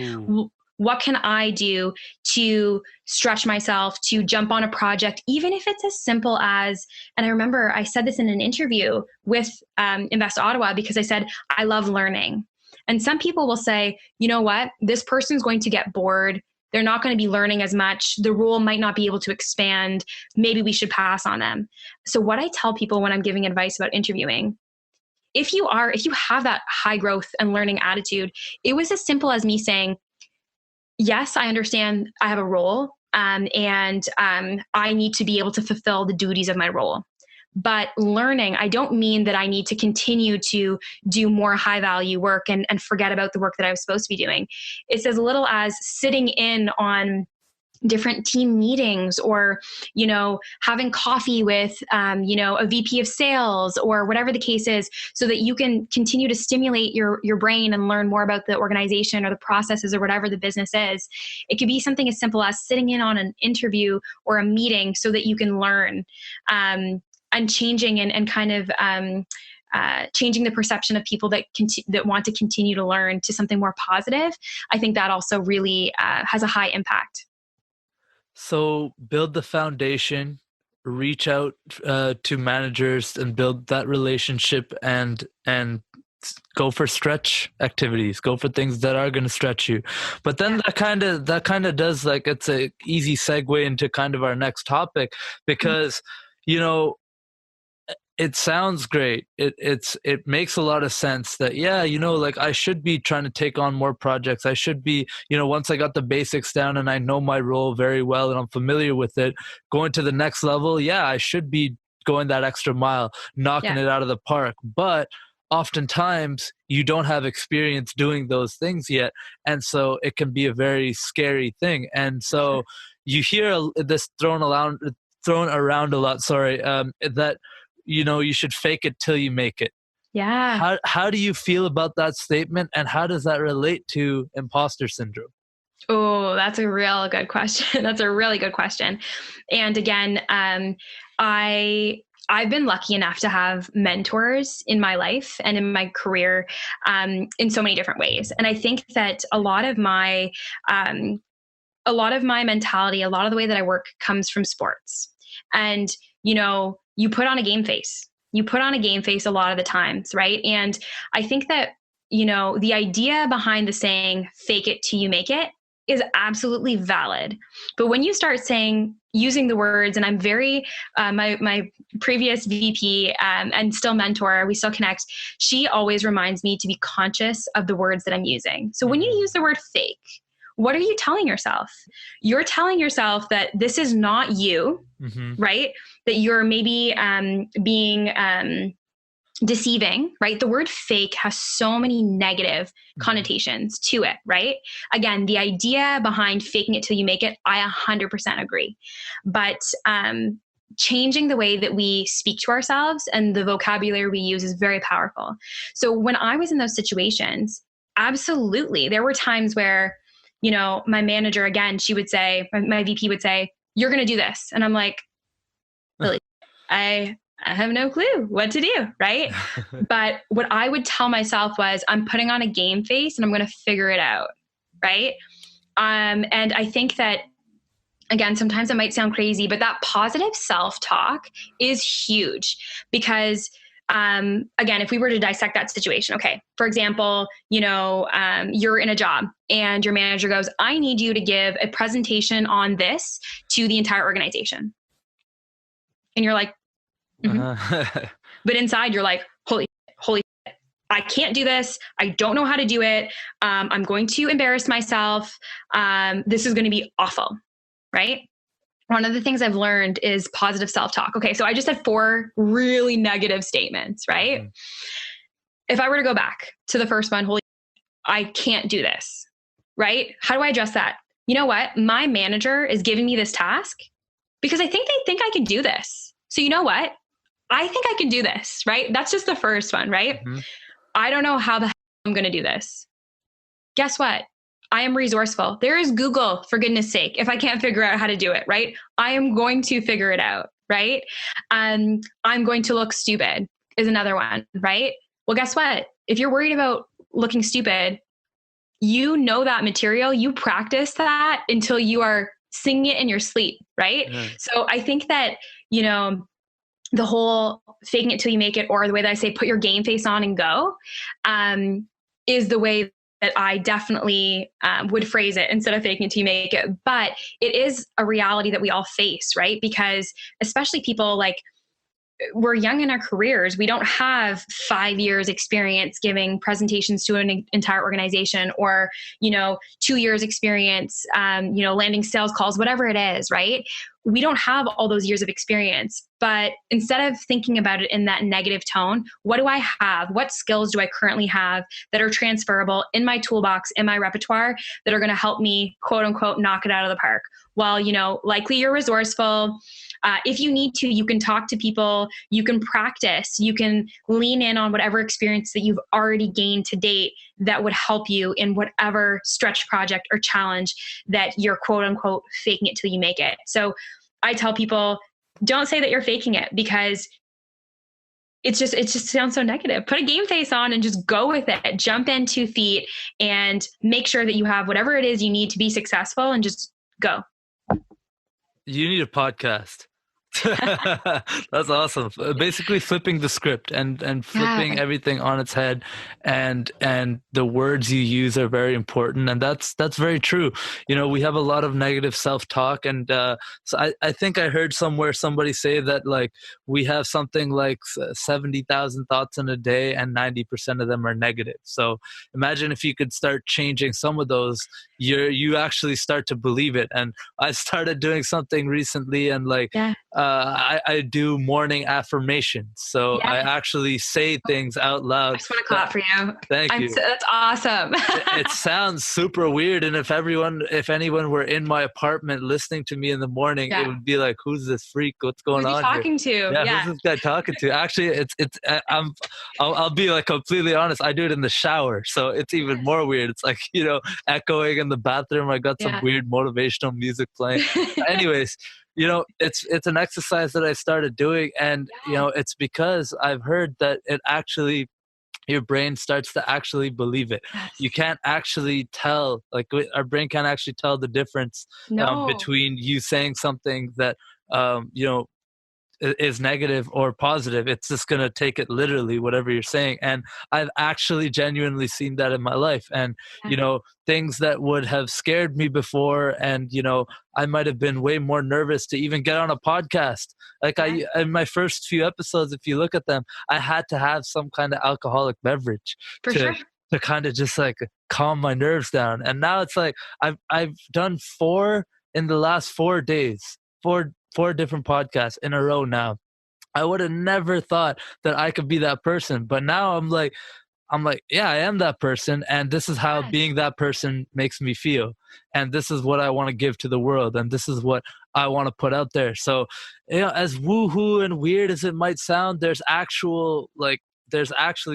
What can I do to stretch myself, to jump on a project, even if it's as simple as, and I remember I said this in an interview with Invest Ottawa, because I said, I love learning. And some people will say, you know what, this person's going to get bored. They're not going to be learning as much. The role might not be able to expand. Maybe we should pass on them. So what I tell people when I'm giving advice about interviewing, if you have that high growth and learning attitude, it was as simple as me saying, yes, I understand I have a role and I need to be able to fulfill the duties of my role. But learning, I don't mean that I need to continue to do more high value work and forget about the work that I was supposed to be doing. It's as little as sitting in on different team meetings or, having coffee with, a VP of sales or whatever the case is, so that you can continue to stimulate your brain and learn more about the organization or the processes or whatever the business is. It could be something as simple as sitting in on an interview or a meeting so that you can learn, and changing and kind of, changing the perception of people that want to continue to learn to something more positive. I think that also really has a high impact. So build the foundation, reach out to managers and build that relationship and go for stretch activities, go for things that are going to stretch you. But then that kind of does, like, it's a easy segue into kind of our next topic, because, it sounds great. It makes a lot of sense that, like I should be trying to take on more projects. I should be, once I got the basics down and I know my role very well and I'm familiar with it, going to the next level. Yeah, I should be going that extra mile, knocking it out of the park. But oftentimes you don't have experience doing those things yet. And so it can be a very scary thing. And so you hear this thrown around a lot, that, you should fake it till you make it. Yeah. How do you feel about that statement, and how does that relate to imposter syndrome? Oh, that's a real good question. That's a really good question. And again, I've been lucky enough to have mentors in my life and in my career, in so many different ways. And I think that a lot of my mentality, a lot of the way that I work comes from sports. And, you put on a game face. You put on a game face a lot of the times, right? And I think that, the idea behind the saying, fake it till you make it, is absolutely valid. But when you start using the words, and I'm very, my previous VP and still mentor, we still connect, she always reminds me to be conscious of the words that I'm using. So when you use the word fake, what are you telling yourself? You're telling yourself that this is not you, right? That you're maybe being deceiving, right? The word fake has so many negative connotations to it, right? Again, the idea behind faking it till you make it, I 100% agree. But changing the way that we speak to ourselves and the vocabulary we use is very powerful. So when I was in those situations, absolutely, there were times where, you know, my manager, again, she would say, my VP would say, "You're going to do this." And I'm like, really? I have no clue what to do, right? But what I would tell myself was, I'm putting on a game face and I'm going to figure it out, right? And I think that, again, sometimes it might sound crazy, but that positive self-talk is huge because, again, if we were to dissect that situation, okay, for example, you know, you're in a job and your manager goes, "I need you to give a presentation on this to the entire organization." And you're like, mm-hmm. But inside you're like, holy, I can't do this. I don't know how to do it. I'm going to embarrass myself. This is going to be awful, right? One of the things I've learned is positive self-talk. Okay, so I just had 4 really negative statements, right? Mm-hmm. If I were to go back to the first one, holy, I can't do this, right? How do I address that? You know what? My manager is giving me this task because I think they think I can do this. So you know what? I think I can do this, right? That's just the first one, right? Mm-hmm. I don't know how the hell I'm going to do this. Guess what? I am resourceful. There is Google, for goodness sake, if I can't figure out how to do it, right? I am going to figure it out, right? I'm going to look stupid is another one, right? Well, guess what? If you're worried about looking stupid, you know that material, you practice that until you are singing it in your sleep, right? Yeah. So I think that, you know, the whole faking it till you make it, or the way that I say, put your game face on and go, is the way that I definitely would phrase it instead of faking it till you make it. But it is a reality that we all face, right? Because especially people like, we're young in our careers. We don't have 5 years experience giving presentations to an entire organization, or, you know, 2 years experience, you know, landing sales calls, whatever it is, right? We don't have all those years of experience, but instead of thinking about it in that negative tone, what do I have? What skills do I currently have that are transferable in my toolbox, in my repertoire, that are going to help me, quote unquote, knock it out of the park? Well, you know, likely you're resourceful. If you need to, you can talk to people, you can practice, you can lean in on whatever experience that you've already gained to date that would help you in whatever stretch project or challenge that you're, quote unquote, faking it till you make it. So I tell people, don't say that you're faking it, because it just sounds so negative. Put a game face on and just go with it. Jump in 2 feet and make sure that you have whatever it is you need to be successful, and just go. You need a podcast. That's awesome. Basically flipping the script and flipping everything on its head, and the words you use are very important, and that's very true. You know, we have a lot of negative self-talk, and so I think I heard somewhere somebody say that, like, we have something like 70,000 thoughts in a day and 90% of them are negative. So imagine if you could start changing some of those, you actually start to believe it. And I started doing something recently, and like I do morning affirmations. So I actually say things out loud. I just want to clap for you. Thank you. That's awesome. It sounds super weird. And if anyone were in my apartment listening to me in the morning, it would be like, who's this freak? What's going on? Who's he talking to? Who's this guy talking to? Actually, I'll be like completely honest. I do it in the shower. So it's even more weird. It's like, you know, echoing in the bathroom. I got some weird motivational music playing. Anyways, you know, it's an exercise that I started doing, and you know, it's because I've heard that it actually, your brain starts to actually believe it. Yes. You can't actually tell, like, our brain can't actually tell the difference between you saying something that you know, is negative or positive. It's just going to take it literally, whatever you're saying. And I've actually genuinely seen that in my life. And, you know, things that would have scared me before, and, you know, I might have been way more nervous to even get on a podcast. Like in my first few episodes, if you look at them, I had to have some kind of alcoholic beverage to kind of just like calm my nerves down. And now it's like, I've done 4 in the last 4 days, four different podcasts in a row now. I would have never thought that I could be that person. But now I'm like, yeah, I am that person, and this is how Yes. being that person makes me feel, and this is what I want to give to the world, and this is what I want to put out there. So, as woohoo and weird as it might sound, there's actually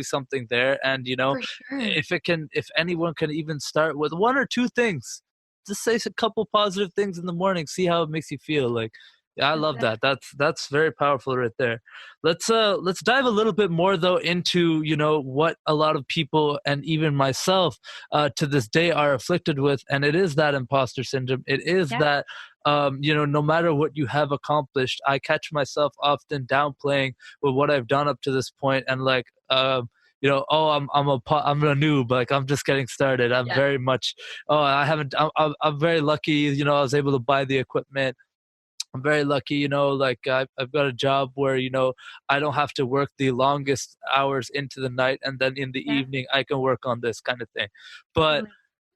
something there, and For sure. if anyone can even start with one or two things, just say a couple positive things in the morning, see how it makes you feel. Like, yeah, I That's love it. that. That's very powerful right there. Let's dive a little bit more though into what a lot of people and even myself to this day are afflicted with, and it is that imposter syndrome. It is Yep. that no matter what you have accomplished, I catch myself often downplaying with what I've done up to this point, and like oh, I'm a noob, like I'm just getting started. I'm Yeah. very much, oh, I haven't. I'm very lucky. I was able to buy the equipment. I'm very lucky, like I've got a job where, I don't have to work the longest hours into the night, and then in the Yeah. evening I can work on this kind of thing. But,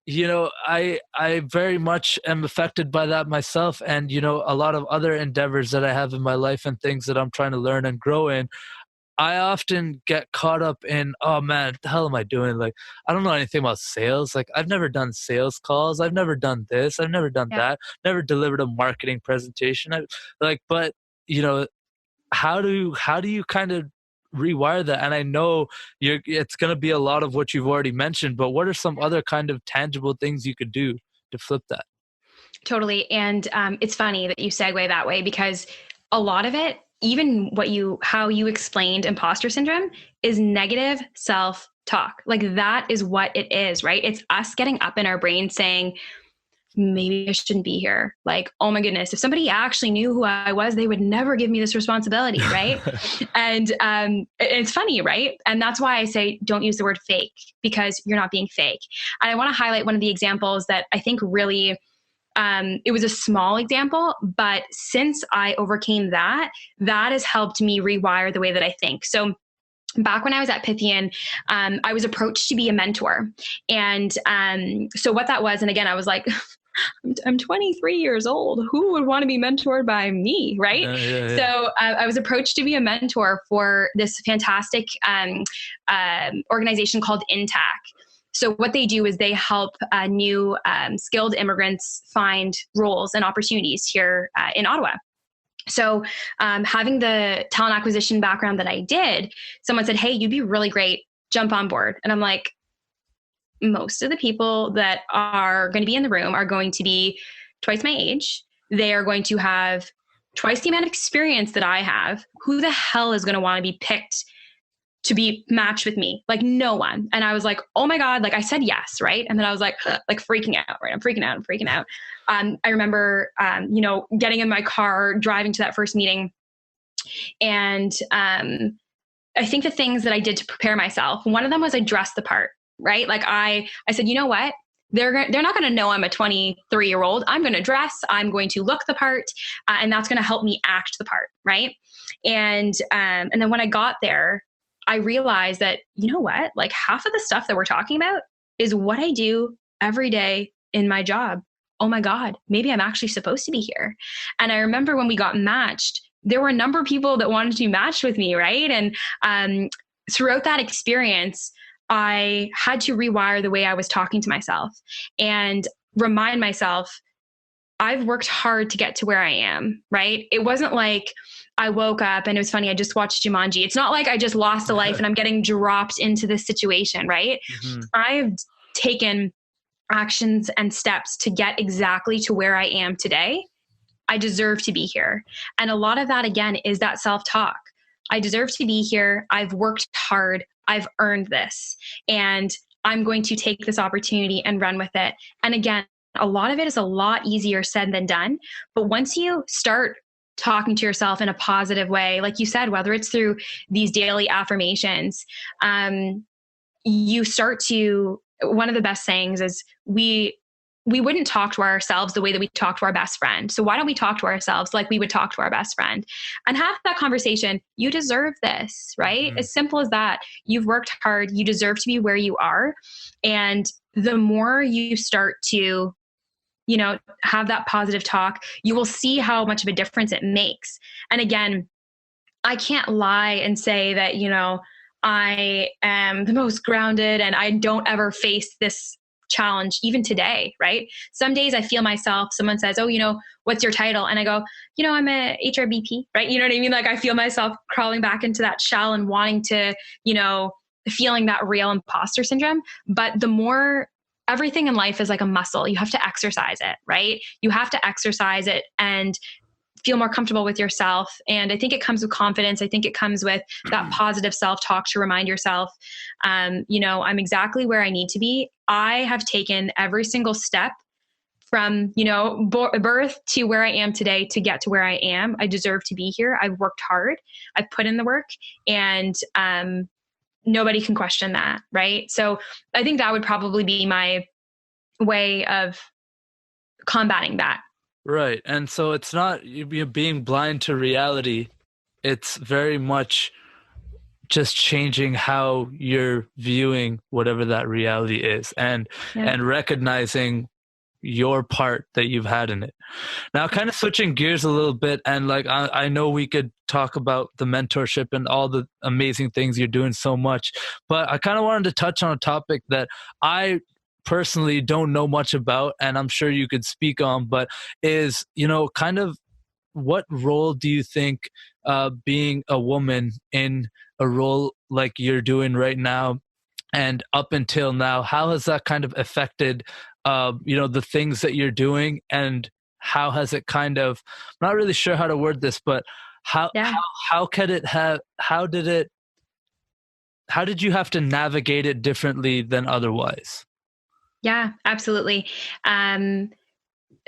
Totally. I very much am affected by that myself, and, a lot of other endeavors that I have in my life and things that I'm trying to learn and grow in. I often get caught up in, oh man, what the hell am I doing? Like, I don't know anything about sales. Like, I've never done sales calls. I've never done this. I've never done Yeah. that. Never delivered a marketing presentation. But you know, how do you kind of rewire that? And I know it's going to be a lot of what you've already mentioned, but what are some other kind of tangible things you could do to flip that? Totally. And it's funny that you segue that way because a lot of it, even how you explained imposter syndrome, is negative self talk. Like that is what it is, right? It's us getting up in our brain saying, maybe I shouldn't be here. Like, oh my goodness, if somebody actually knew who I was, they would never give me this responsibility, right? And it's funny, right? And that's why I say don't use the word fake, because you're not being fake. And I want to highlight one of the examples that I think really it was a small example, but since I overcame that, that has helped me rewire the way that I think. So back when I was at Pythian, I was approached to be a mentor. And so what that was, and again, I was like, I'm 23 years old. Who would want to be mentored by me, right? Yeah, yeah, yeah. So I was approached to be a mentor for this fantastic organization called Intac. So what they do is they help new skilled immigrants find roles and opportunities here in Ottawa. So having the talent acquisition background that I did, someone said, hey, you'd be really great. Jump on board. And I'm like, most of the people that are going to be in the room are going to be twice my age. They are going to have twice the amount of experience that I have. Who the hell is going to want to be picked to be matched with me? Like no one. And I was like, oh my God, like I said yes, right? And then I was like freaking out, right? I'm freaking out. I remember, getting in my car, driving to that first meeting. And I think the things that I did to prepare myself, one of them was I dressed the part, right? Like I said, you know what? They're not going to know I'm a 23-year-old. I'm going to dress. I'm going to look the part, and that's going to help me act the part, right? And then when I got there, I realized that, you know what? Like half of the stuff that we're talking about is what I do every day in my job. Oh my God, maybe I'm actually supposed to be here. And I remember when we got matched, there were a number of people that wanted to be matched with me, right? And throughout that experience, I had to rewire the way I was talking to myself and remind myself, I've worked hard to get to where I am, right? It wasn't like I woke up and it was funny, I just watched Jumanji. It's not like I just lost a life and I'm getting dropped into this situation, right? Mhm. I've taken actions and steps to get exactly to where I am today. I deserve to be here. And a lot of that, again, is that self-talk. I deserve to be here. I've worked hard. I've earned this. And I'm going to take this opportunity and run with it. And again, a lot of it is a lot easier said than done. But once you start talking to yourself in a positive way, like you said, whether it's through these daily affirmations, you start to, one of the best sayings is we wouldn't talk to ourselves the way that we talk to our best friend. So why don't we talk to ourselves like we would talk to our best friend and have that conversation? You deserve this, right? Mhm. As simple as that. You've worked hard. You deserve to be where you are. And the more you start to, have that positive talk, you will see how much of a difference it makes. And again, I can't lie and say that, I am the most grounded and I don't ever face this challenge even today, right? Some days I feel myself, someone says, oh, what's your title? And I go, I'm a HRBP, right? You know what I mean? Like I feel myself crawling back into that shell and wanting to, feeling that real imposter syndrome. But the more everything in life is like a muscle, you have to exercise it, right? You have to exercise it and feel more comfortable with yourself. And I think it comes with confidence. I think it comes with that positive self-talk to remind yourself, I'm exactly where I need to be. I have taken every single step from, birth to where I am today to get to where I am. I deserve to be here. I've worked hard. I've put in the work, and nobody can question that. Right. So I think that would probably be my way of combating that. Right. And so it's not you being blind to reality. It's very much just changing how you're viewing whatever that reality is, and recognizing your part that you've had in it. Now, kind of switching gears a little bit, and like I know we could talk about the mentorship and all the amazing things you're doing so much, but I kind of wanted to touch on a topic that I personally don't know much about, and I'm sure you could speak on, but is, kind of what role do you think being a woman in a role like you're doing right now and up until now, how has that kind of affected, the things that you're doing, and how has it kind of, I'm not really sure how to word this, but how can it have, how did you have to navigate it differently than otherwise? Yeah, absolutely.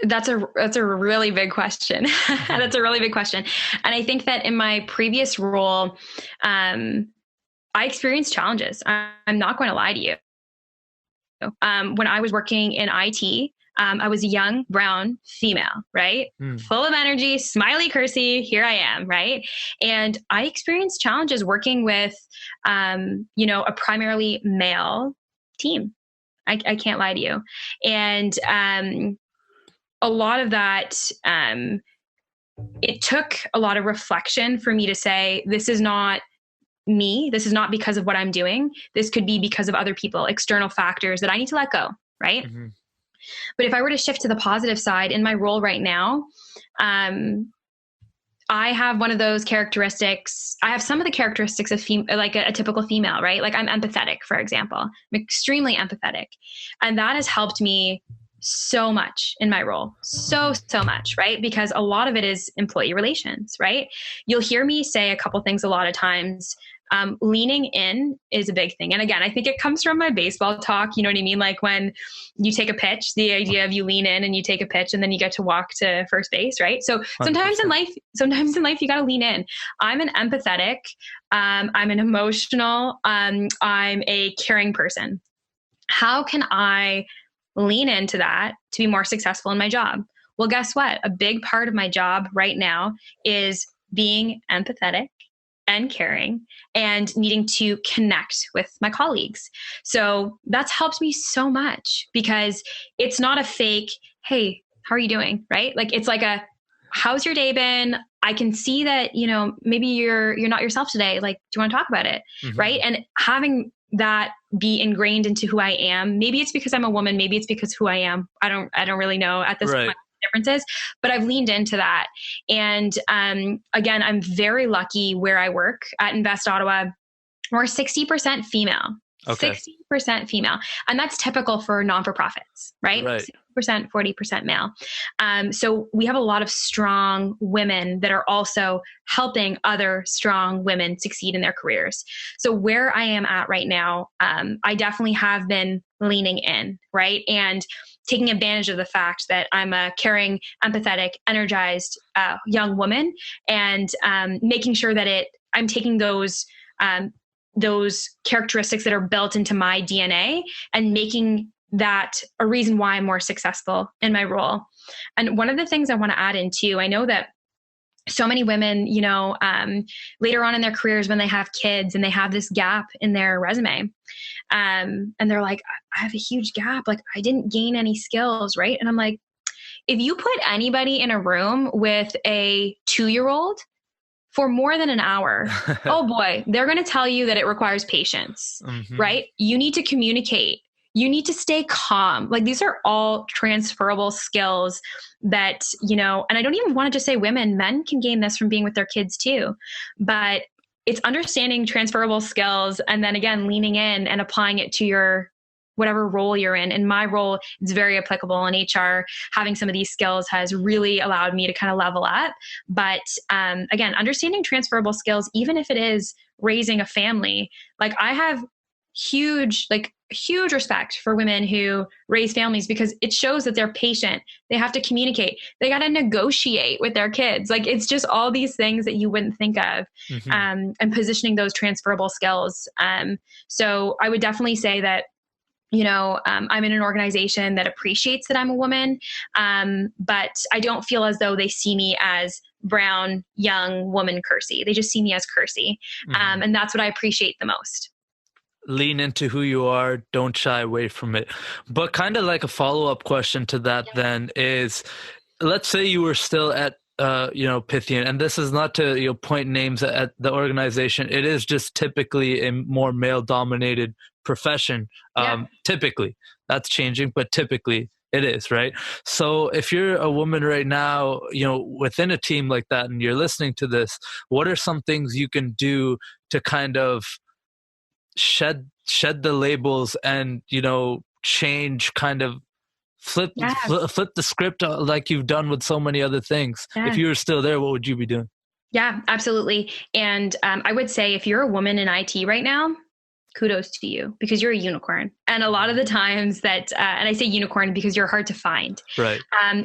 That's a really big question. That's a really big question. And I think that in my previous role, I experienced challenges. I'm not going to lie to you. When I was working in IT, I was a young brown female, right? Full of energy, smiley Kirsi, here I am, right? And I experienced challenges working with, a primarily male team. I can't lie to you. And a lot of that, it took a lot of reflection for me to say, this is not me. This is not because of what I'm doing. This could be because of other people, external factors that I need to let go, right? Mm-hmm. But if I were to shift to the positive side in my role right now, I have one of those characteristics. I have some of the characteristics of like a typical female, right? Like I'm empathetic, for example. I'm extremely empathetic. And that has helped me so much in my role. So much, right? Because a lot of it is employee relations, right? You'll hear me say a couple things a lot of times. Leaning in is a big thing. And again, I think it comes from my baseball talk. You know what I mean? Like when you take a pitch, the idea of you lean in and you take a pitch and then you get to walk to first base, right? So sometimes in life, you got to lean in. I'm an empathetic, I'm an emotional, I'm a caring person. How can I lean into that to be more successful in my job? Well, guess what? A big part of my job right now is being empathetic and caring and needing to connect with my colleagues. So that's helped me so much because it's not a fake, hey, how are you doing? Right? Like it's like a, how's your day been? I can see that, maybe you're not yourself today. Like, do you want to talk about it? Mm-hmm. Right? And having that be ingrained into who I am. Maybe it's because I'm a woman. Maybe it's because who I am. I don't really know at this point differences, but I've leaned into that. And again, I'm very lucky where I work at Invest Ottawa. We're 60% female. Okay. 60% female. And that's typical for non-for-profits, right? 60%, 40% male. So we have a lot of strong women that are also helping other strong women succeed in their careers. So where I am at right now, I definitely have been leaning in, right? And taking advantage of the fact that I'm a caring, empathetic, energized young woman, and making sure that I'm taking those characteristics that are built into my DNA and making that a reason why I'm more successful in my role. And one of the things I want to add in too, I know that so many women, later on in their careers when they have kids and they have this gap in their resume, and they're like, I have a huge gap. Like I didn't gain any skills, right? And I'm like, if you put anybody in a room with a 2-year-old, for more than an hour, oh boy, they're going to tell you that it requires patience, right? You need to communicate. You need to stay calm. Like these are all transferable skills that, and I don't even want to just say women, men can gain this from being with their kids too. But it's understanding transferable skills and then again, leaning in and applying it to your whatever role you're in. In my role, it's very applicable in HR. Having some of these skills has really allowed me to kind of level up. But again, understanding transferable skills, even if it is raising a family, like I have huge respect for women who raise families because it shows that they're patient. They have to communicate. They got to negotiate with their kids. Like it's just all these things that you wouldn't think of, and positioning those transferable skills. So I would definitely say that, I'm in an organization that appreciates that I'm a woman, but I don't feel as though they see me as brown, young woman Kirsi. They just see me as Kirsi. And that's what I appreciate the most. Lean into who you are, don't shy away from it. But kind of like a follow-up question to that then is, let's say you were still at Pythian, and this is not to point names at the organization. It is just typically a more male-dominated profession. Typically, that's changing, but typically it is, right? So if you're a woman right now, within a team like that, and you're listening to this, what are some things you can do to kind of shed the labels and change, kind of flip the script like you've done with so many other things? If you were still there, what would you be doing? Yeah, absolutely. And I would say if you're a woman in IT right now, kudos to you because you're a unicorn. And a lot of the times that, and I say unicorn because you're hard to find. Right.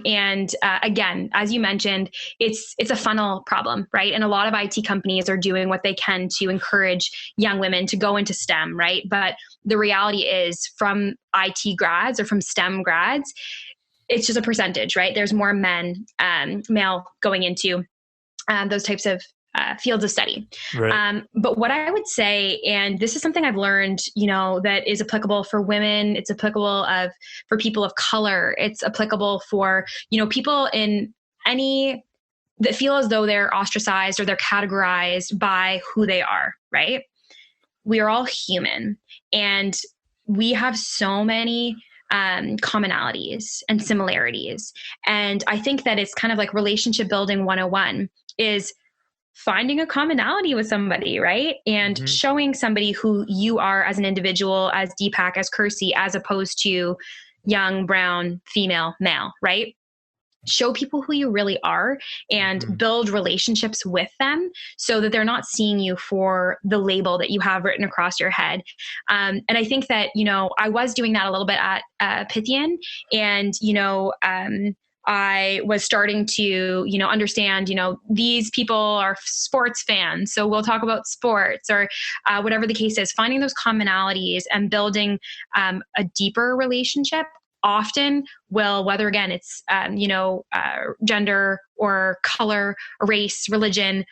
And again, as you mentioned, it's a funnel problem, right? And a lot of IT companies are doing what they can to encourage young women to go into STEM, right? But the reality is from IT grads or from STEM grads, it's just a percentage, right? There's more male going into those types of fields of study. Right. But what I would say, and this is something I've learned, that is applicable for women, it's applicable for people of color, it's applicable for, people in any that feel as though they're ostracized or they're categorized by who they are, right? We are all human and we have so many commonalities and similarities. And I think that it's kind of like relationship building 101 is finding a commonality with somebody, right? And showing somebody who you are as an individual, as Deepak, as Kirsi, as opposed to young, brown, female, male, right? Show people who you really are and build relationships with them so that they're not seeing you for the label that you have written across your head. And I think that, I was doing that a little bit at Pythian, and, I was starting to, understand, these people are sports fans, so we'll talk about sports or whatever the case is, finding those commonalities and building a deeper relationship often will, whether again, it's, gender or color, race, religion,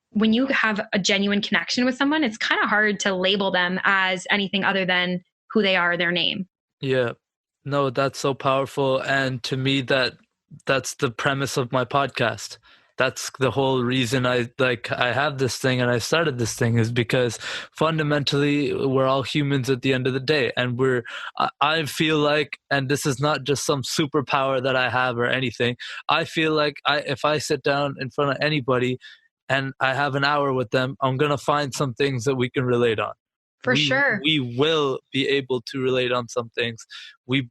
when you have a genuine connection with someone, it's kind of hard to label them as anything other than who they are, their name. Yeah. No, that's so powerful. And to me, that's the premise of my podcast. That's the whole reason I have this thing and I started this thing, is because fundamentally we're all humans at the end of the day. And I feel like, and this is not just some superpower that I have or anything, I feel like if I sit down in front of anybody and I have an hour with them, I'm going to find some things that we can relate on. For sure. We will be able to relate on some things. When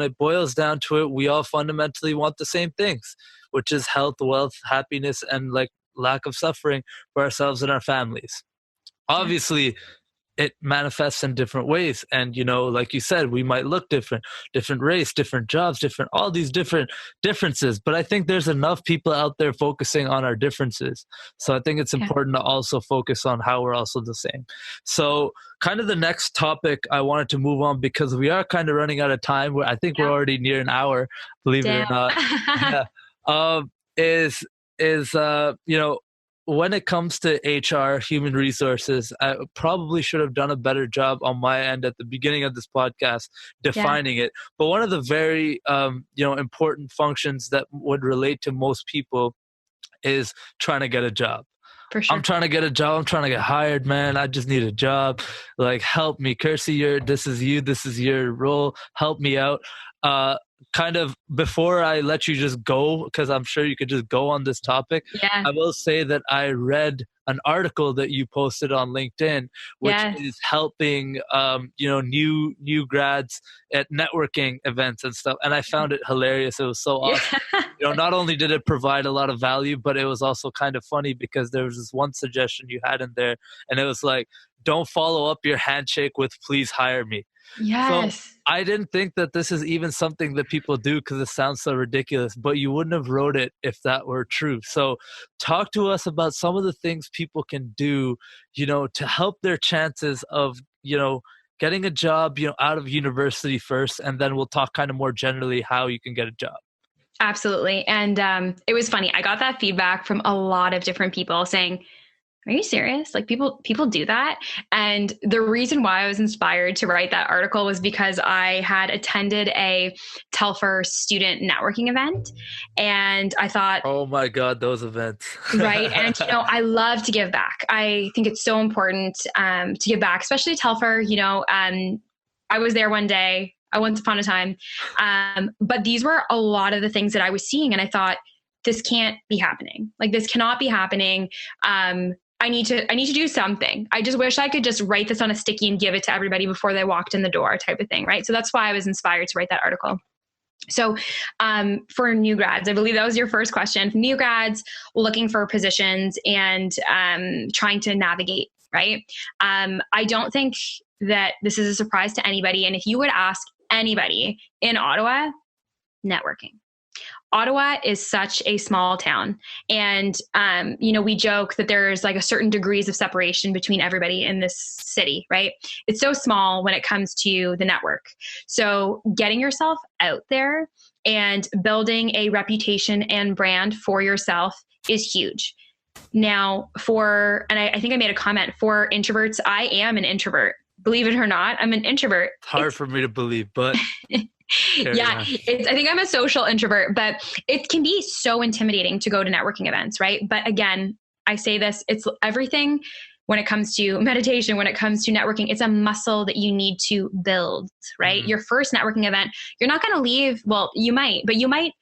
it boils down to it, we all fundamentally want the same things, which is health, wealth, happiness, and lack of suffering for ourselves and our families. Obviously, it manifests in different ways. And, like you said, we might look different race, different jobs, all these differences. But I think there's enough people out there focusing on our differences. So I think it's important to also focus on how we're also the same. So kind of the next topic I wanted to move on, because we are kind of running out of time. I think we're already near an hour, believe it or not. When it comes to HR, human resources, I probably should have done a better job on my end at the beginning of this podcast defining it. But one of the very important functions that would relate to most people is trying to get a job. For sure. I'm trying to get a job. I'm trying to get hired, man. I just need a job. Like, help me. Kirsi, this is you. This is your role. Help me out. Kind of before I let you just go, because I'm sure you could just go on this topic, Yeah. I will say that I read an article that you posted on LinkedIn, which Yes. is helping, new grads at networking events and stuff. And I found it hilarious. It was so awesome. Yeah. Not only did it provide a lot of value, but it was also kind of funny because there was this one suggestion you had in there, and it was like, don't follow up your handshake with "please hire me." So Yes. I didn't think that this is even something that people do because it sounds so ridiculous, but you wouldn't have wrote it if that were true. So talk to us about some of the things people can do, to help their chances of, getting a job, out of university first, and then we'll talk kind of more generally how you can get a job. Absolutely. And it was funny. I got that feedback from a lot of different people saying, are you serious? Like people do that. And the reason why I was inspired to write that article was because I had attended a Telfer student networking event. And I thought, oh my God, those events. Right. And, I love to give back. I think it's so important to give back, especially Telfer. I was there one day, once upon a time. But these were a lot of the things that I was seeing. And I thought, this can't be happening. Like, this cannot be happening. I need to do something. I just wish I could just write this on a sticky and give it to everybody before they walked in the door, type of thing. Right. So that's why I was inspired to write that article. So for new grads, I believe that was your first question. New grads looking for positions and trying to navigate, right? I don't think that this is a surprise to anybody. And if you would ask anybody in Ottawa, networking. Ottawa is such a small town. And, we joke that there's like a certain degrees of separation between everybody in this city, right? It's so small when it comes to the network. So getting yourself out there and building a reputation and brand for yourself is huge. Now and I think I made a comment for introverts. I am an introvert. Believe it or not, I'm an introvert. It's hard for me to believe, but... Yeah, I think I'm a social introvert, but it can be so intimidating to go to networking events, right? But again, I say this, it's everything when it comes to meditation, when it comes to networking, it's a muscle that you need to build, right? Mm-hmm. Your first networking event, you're not going to leave. Well, you might, but you might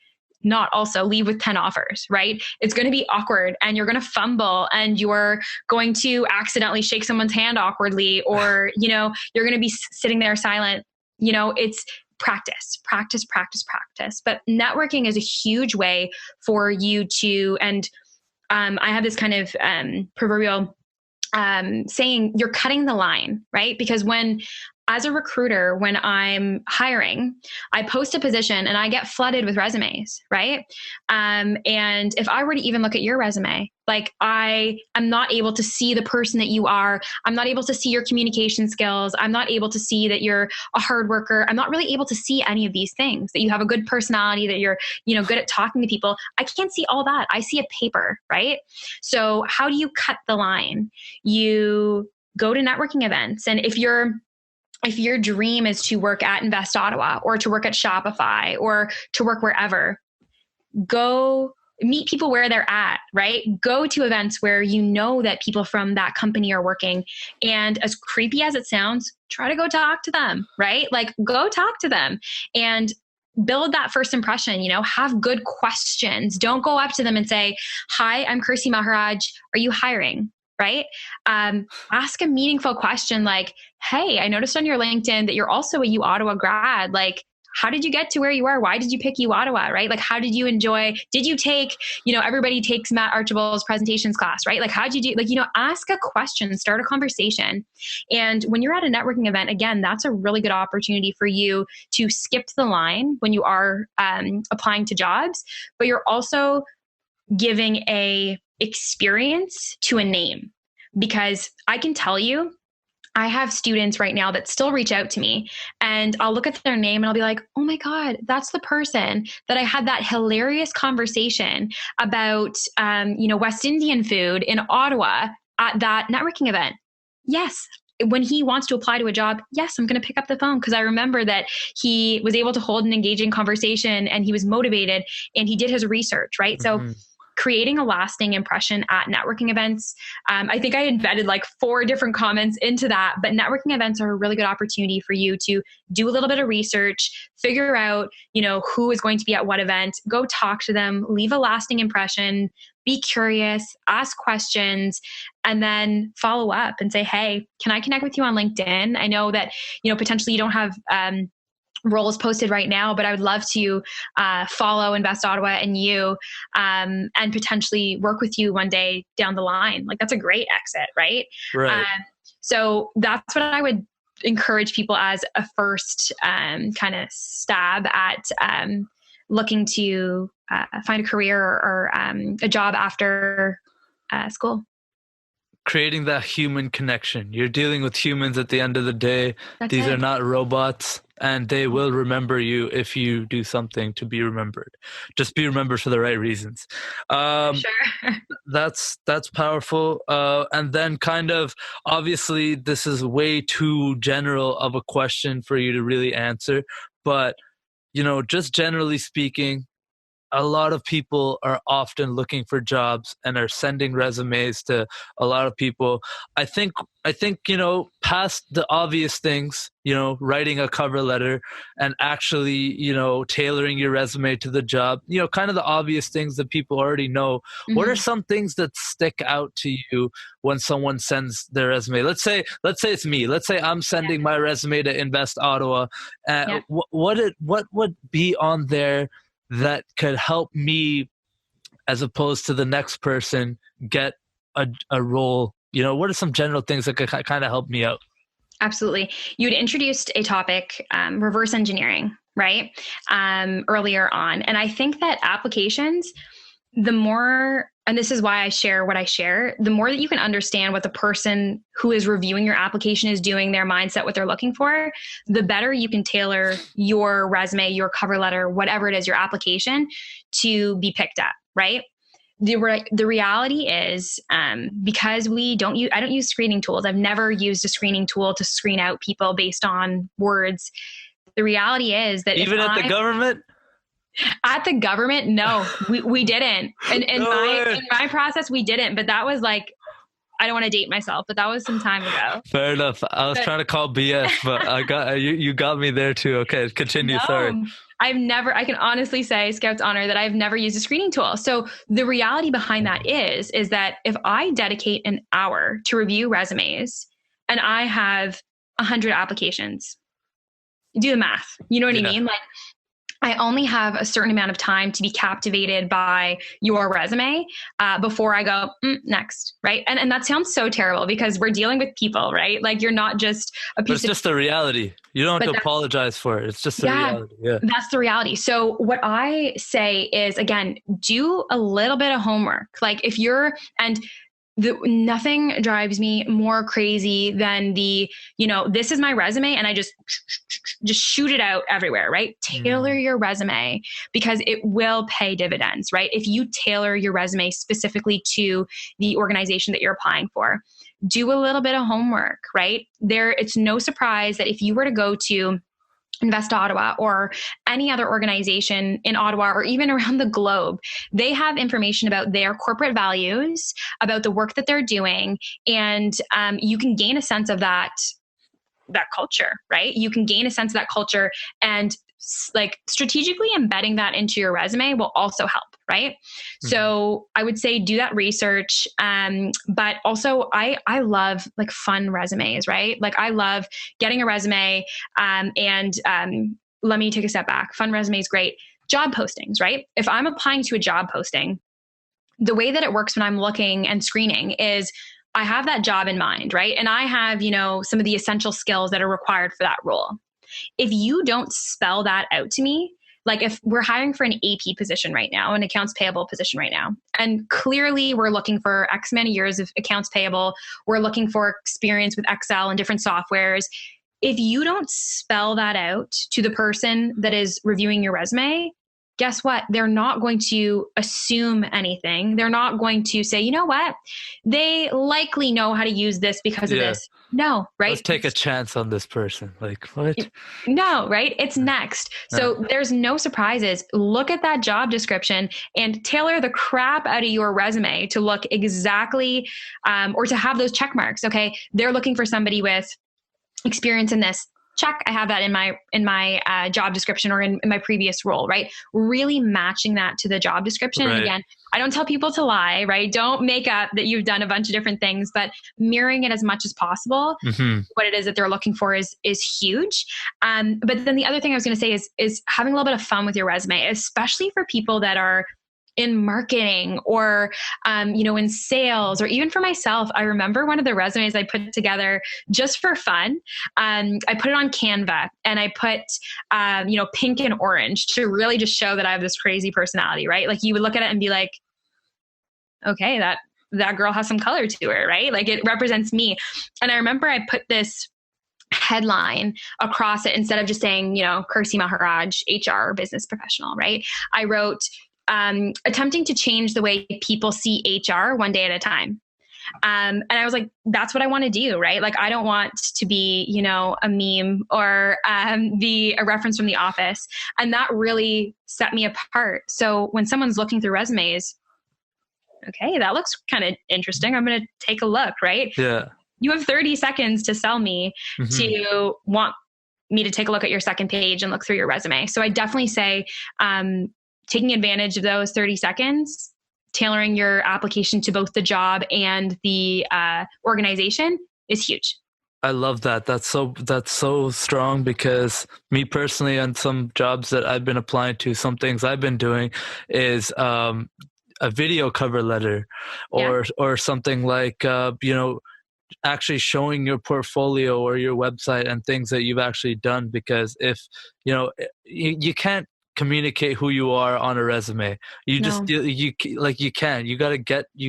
not also leave with 10 offers, right? It's going to be awkward and you're going to fumble and you're going to accidentally shake someone's hand awkwardly, or, you're going to be sitting there silent. It's practice. But networking is a huge way for you to, and I have this kind of proverbial saying, you're cutting the line, right? Because as a recruiter, when I'm hiring, I post a position and I get flooded with resumes, right? And if I were to even look at your resume, like I am not able to see the person that you are. I'm not able to see your communication skills. I'm not able to see that you're a hard worker. I'm not really able to see any of these things, that you have a good personality, that you're, good at talking to people. I can't see all that. I see a paper, right? So how do you cut the line? You go to networking events. And if your dream is to work at Invest Ottawa or to work at Shopify or to work wherever, go meet people where they're at, right? Go to events where you know that people from that company are working. And as creepy as it sounds, try to go talk to them, right? Like, go talk to them and build that first impression, have good questions. Don't go up to them and say, "Hi, I'm Kirsi Maharaj. Are you hiring?" Right? Ask a meaningful question like, "Hey, I noticed on your LinkedIn that you're also a U Ottawa grad. Like, how did you get to where you are? Why did you pick U Ottawa?" Right? Like, how did you did you take, everybody takes Matt Archibald's presentations class, right? Like, how did you ask a question, start a conversation. And when you're at a networking event, again, that's a really good opportunity for you to skip the line when you are applying to jobs, but you're also giving a experience to a name. Because I can tell you, I have students right now that still reach out to me and I'll look at their name and I'll be like, "Oh my God, that's the person that I had that hilarious conversation about, West Indian food in Ottawa at that networking event." Yes. When he wants to apply to a job, yes, I'm going to pick up the phone because I remember that he was able to hold an engaging conversation and he was motivated and he did his research, right? Mm-hmm. So creating a lasting impression at networking events. I think I embedded like 4 different comments into that, but networking events are a really good opportunity for you to do a little bit of research, figure out, who is going to be at what event, go talk to them, leave a lasting impression, be curious, ask questions, and then follow up and say, hey, can I connect with you on LinkedIn? I know that, potentially you don't have roles posted right now, but I would love to follow Invest Ottawa and you and potentially work with you one day down the line. Like that's a great exit, right? Right. So that's what I would encourage people as a first kind of stab at looking to find a career or a job after school. Creating that human connection. You're dealing with humans at the end of the day. These are not robots, and they will remember you if you do something to be remembered. Just be remembered for the right reasons. Sure. That's powerful. And then kind of, obviously, this is way too general of a question for you to really answer. But, just generally speaking, a lot of people are often looking for jobs and are sending resumes to a lot of people. I think, past the obvious things, writing a cover letter and actually, tailoring your resume to the job, kind of the obvious things that people already know. Mm-hmm. What are some things that stick out to you when someone sends their resume? Let's say it's me. Let's say I'm sending my resume to Invest Ottawa. What would be on there that could help me as opposed to the next person get a role? What are some general things that could kind of help me out? Absolutely. You'd introduced a topic, reverse engineering, right? Earlier on. And I think that applications, the more, and this is why I share what I share, the more that you can understand what the person who is reviewing your application is doing, their mindset, what they're looking for, the better you can tailor your resume, your cover letter, whatever it is, your application to be picked up, right? The reality is, because I don't use screening tools. I've never used a screening tool to screen out people based on words. The reality is that even at the government? At the government, no, we didn't. And in my process, we didn't. But that was like, I don't want to date myself, but that was some time ago. Fair enough. I was trying to call BS, but I got you got me there too. Okay, continue. No, sorry. I can honestly say, Scout's honor, that I've never used a screening tool. So the reality behind that is that if I dedicate an hour to review resumes and I have 100 applications, do the math. You know what I mean? Like, I only have a certain amount of time to be captivated by your resume before I go, next, right? And that sounds so terrible because we're dealing with people, right? Like you're not just a piece of... But it's just the reality. You don't have to apologize for it. It's just the reality. Yeah, that's the reality. So what I say is, again, do a little bit of homework. Like if you're... nothing drives me more crazy than this is my resume and I just shoot it out everywhere, right? Tailor your resume because it will pay dividends, right? If you tailor your resume specifically to the organization that you're applying for, do a little bit of homework, right? It's no surprise that if you were to go to Invest Ottawa or any other organization in Ottawa or even around the globe, they have information about their corporate values, about the work that they're doing, and you can gain a sense of that culture, right? You can gain a sense of that culture, and like strategically embedding that into your resume will also help, right? Mm-hmm. So I would say do that research. But also I love like fun resumes, right? Like I love getting a resume and let me take a step back. Fun resume is great. Job postings, right? If I'm applying to a job posting, the way that it works when I'm looking and screening is I have that job in mind, right? And I have, some of the essential skills that are required for that role. If you don't spell that out to me, like if we're hiring for an AP position right now, an accounts payable position right now, and clearly we're looking for X amount of years of accounts payable, we're looking for experience with Excel and different softwares. If you don't spell that out to the person that is reviewing your resume, guess what? They're not going to assume anything. They're not going to say, you know what? They likely know how to use this because of this. No, right? Let's take a chance on this person. Like, what? No, right? It's next. So there's no surprises. Look at that job description and tailor the crap out of your resume to look exactly, or to have those check marks. Okay. They're looking for somebody with experience in this. Check. I have that in my job description or in my previous role, right? Really matching that to the job description. Right. And again, I don't tell people to lie, right? Don't make up that you've done a bunch of different things, but mirroring it as much as possible. What it is that they're looking for is huge. But then the other thing I was going to say is having a little bit of fun with your resume, especially for people that are in marketing or, in sales, or even for myself. I remember one of the resumes I put together just for fun. I put it on Canva and I put, pink and orange to really just show that I have this crazy personality, right? Like you would look at it and be like, okay, that girl has some color to her, right? Like it represents me. And I remember I put this headline across it instead of just saying, Kirsi Maharaj, HR business professional, right? I wrote, attempting to change the way people see HR one day at a time. And I was like, that's what I want to do, right? Like, I don't want to be, a meme or be a reference from The Office. And that really set me apart. So when someone's looking through resumes, okay, that looks kind of interesting. I'm going to take a look, right? Yeah. You have 30 seconds to sell me to want me to take a look at your second page and look through your resume. So I definitely say, taking advantage of those 30 seconds, tailoring your application to both the job and the organization is huge. I love that. That's so strong, because me personally, on some jobs that I've been applying to, some things I've been doing is a video cover letter or something like, actually showing your portfolio or your website and things that you've actually done. Because if, you can't communicate who you are on a resume. You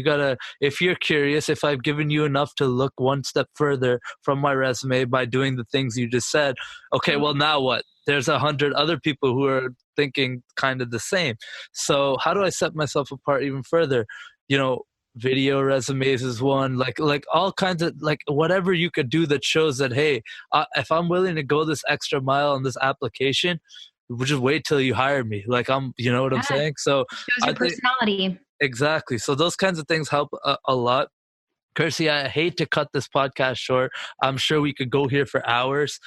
gotta, if you're curious, if I've given you enough to look one step further from my resume by doing the things you just said, okay, well, now what? There's 100 other people who are thinking kind of the same. So how do I set myself apart even further? Video resumes is one, like all kinds of, like, whatever you could do that shows that, hey, if I'm willing to go this extra mile on this application, we'll just wait till you hire me. Like, I'm saying? So shows your personality. Exactly. So those kinds of things help a lot. Kirsi, I hate to cut this podcast short. I'm sure we could go here for hours.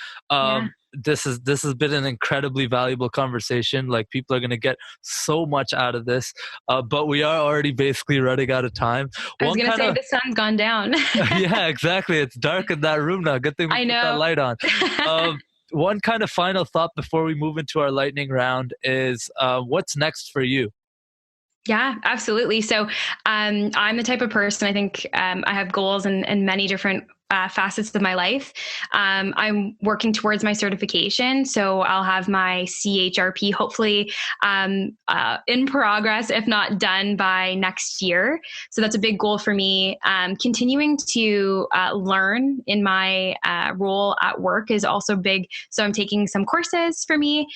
This has been an incredibly valuable conversation. Like, people are going to get so much out of this, but we are already basically running out of time. I was going to say the sun's gone down. Yeah, exactly. It's dark in that room now. Good thing we put that light on. One kind of final thought before we move into our lightning round is, what's next for you? Yeah, absolutely. So I'm the type of person, I think I have goals in many different facets of my life. I'm working towards my certification. So I'll have my CHRP hopefully in progress, if not done by next year. So that's a big goal for me. Continuing to learn in my role at work is also big. So I'm taking some courses for me.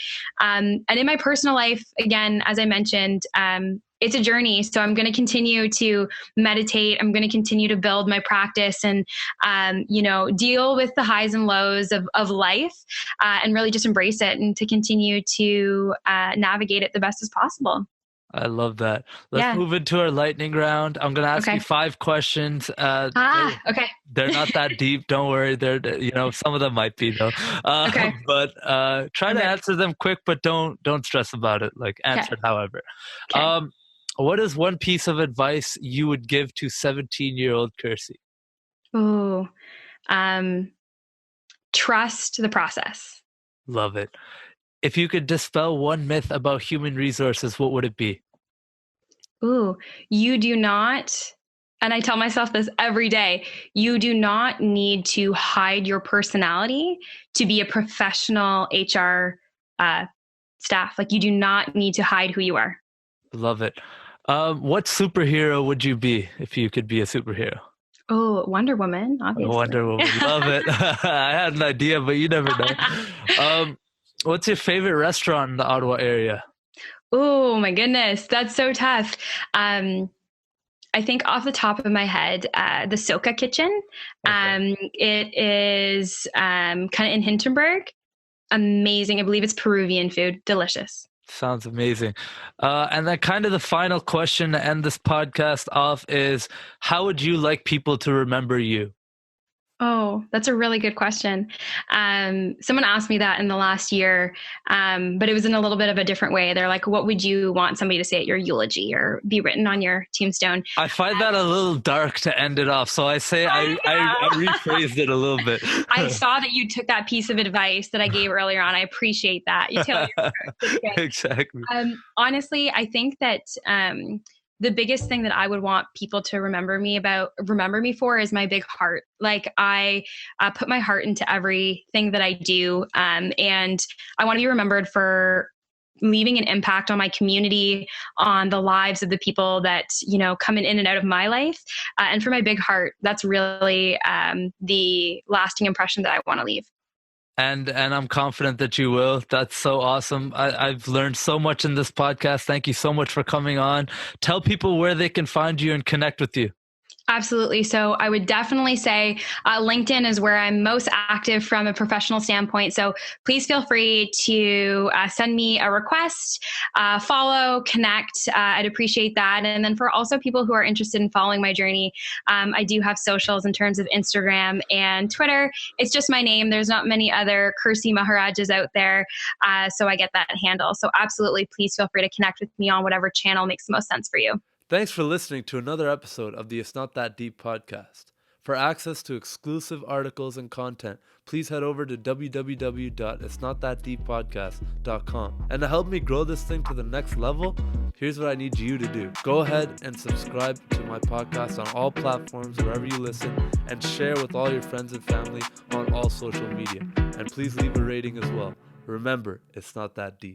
And in my personal life, again, as I mentioned, it's a journey. So I'm going to continue to meditate. I'm going to continue to build my practice and, deal with the highs and lows of life and really just embrace it and to continue to navigate it the best as possible. I love that. Let's move into our lightning round. I'm going to ask you 5 questions. Okay. They're not that deep. Don't worry. They're, some of them might be though. But try to answer them quick, but don't stress about it. Like, answer it however. Okay. What is one piece of advice you would give to 17-year-old Kirsi? Oh, trust the process. Love it. If you could dispel one myth about human resources, what would it be? Ooh, you do not, and I tell myself this every day, you do not need to hide your personality to be a professional HR staff. Like, you do not need to hide who you are. Love it. What superhero would you be if you could be a superhero? Oh, Wonder Woman, obviously. Wonder Woman. Love it. I had an idea, but you never know. What's your favorite restaurant in the Ottawa area? Oh my goodness, that's so tough. I think off the top of my head, the Soka Kitchen. Okay. It is kind of in Hindenburg. Amazing. I believe it's Peruvian food. Delicious. Sounds amazing. And then, kind of the final question to end this podcast off is, how would you like people to remember you? Oh, that's a really good question. Someone asked me that in the last year, but it was in a little bit of a different way. They're like, what would you want somebody to say at your eulogy or be written on your tombstone? I find that a little dark to end it off, so I say I rephrased it a little bit. I saw that you took that piece of advice that I gave earlier on. I appreciate that. You tell your Exactly. honestly, I think that the biggest thing that I would want people to remember me for is my big heart. Like I put my heart into everything that I do, and I want to be remembered for leaving an impact on my community, on the lives of the people that come in and out of my life, and for my big heart. That's really the lasting impression that I want to leave. And I'm confident that you will. That's so awesome. I've learned so much in this podcast. Thank you so much for coming on. Tell people where they can find you and connect with you. Absolutely. So I would definitely say LinkedIn is where I'm most active from a professional standpoint. So please feel free to send me a request, follow, connect. I'd appreciate that. And then for also people who are interested in following my journey, I do have socials in terms of Instagram and Twitter. It's just my name. There's not many other Kirsi Maharajas out there. So I get that handle. So absolutely, please feel free to connect with me on whatever channel makes the most sense for you. Thanks for listening to another episode of the It's Not That Deep podcast. For access to exclusive articles and content, please head over to www.itsnotthatdeeppodcast.com. And to help me grow this thing to the next level, here's what I need you to do. Go ahead and subscribe to my podcast on all platforms, wherever you listen, and share with all your friends and family on all social media. And please leave a rating as well. Remember, it's not that deep.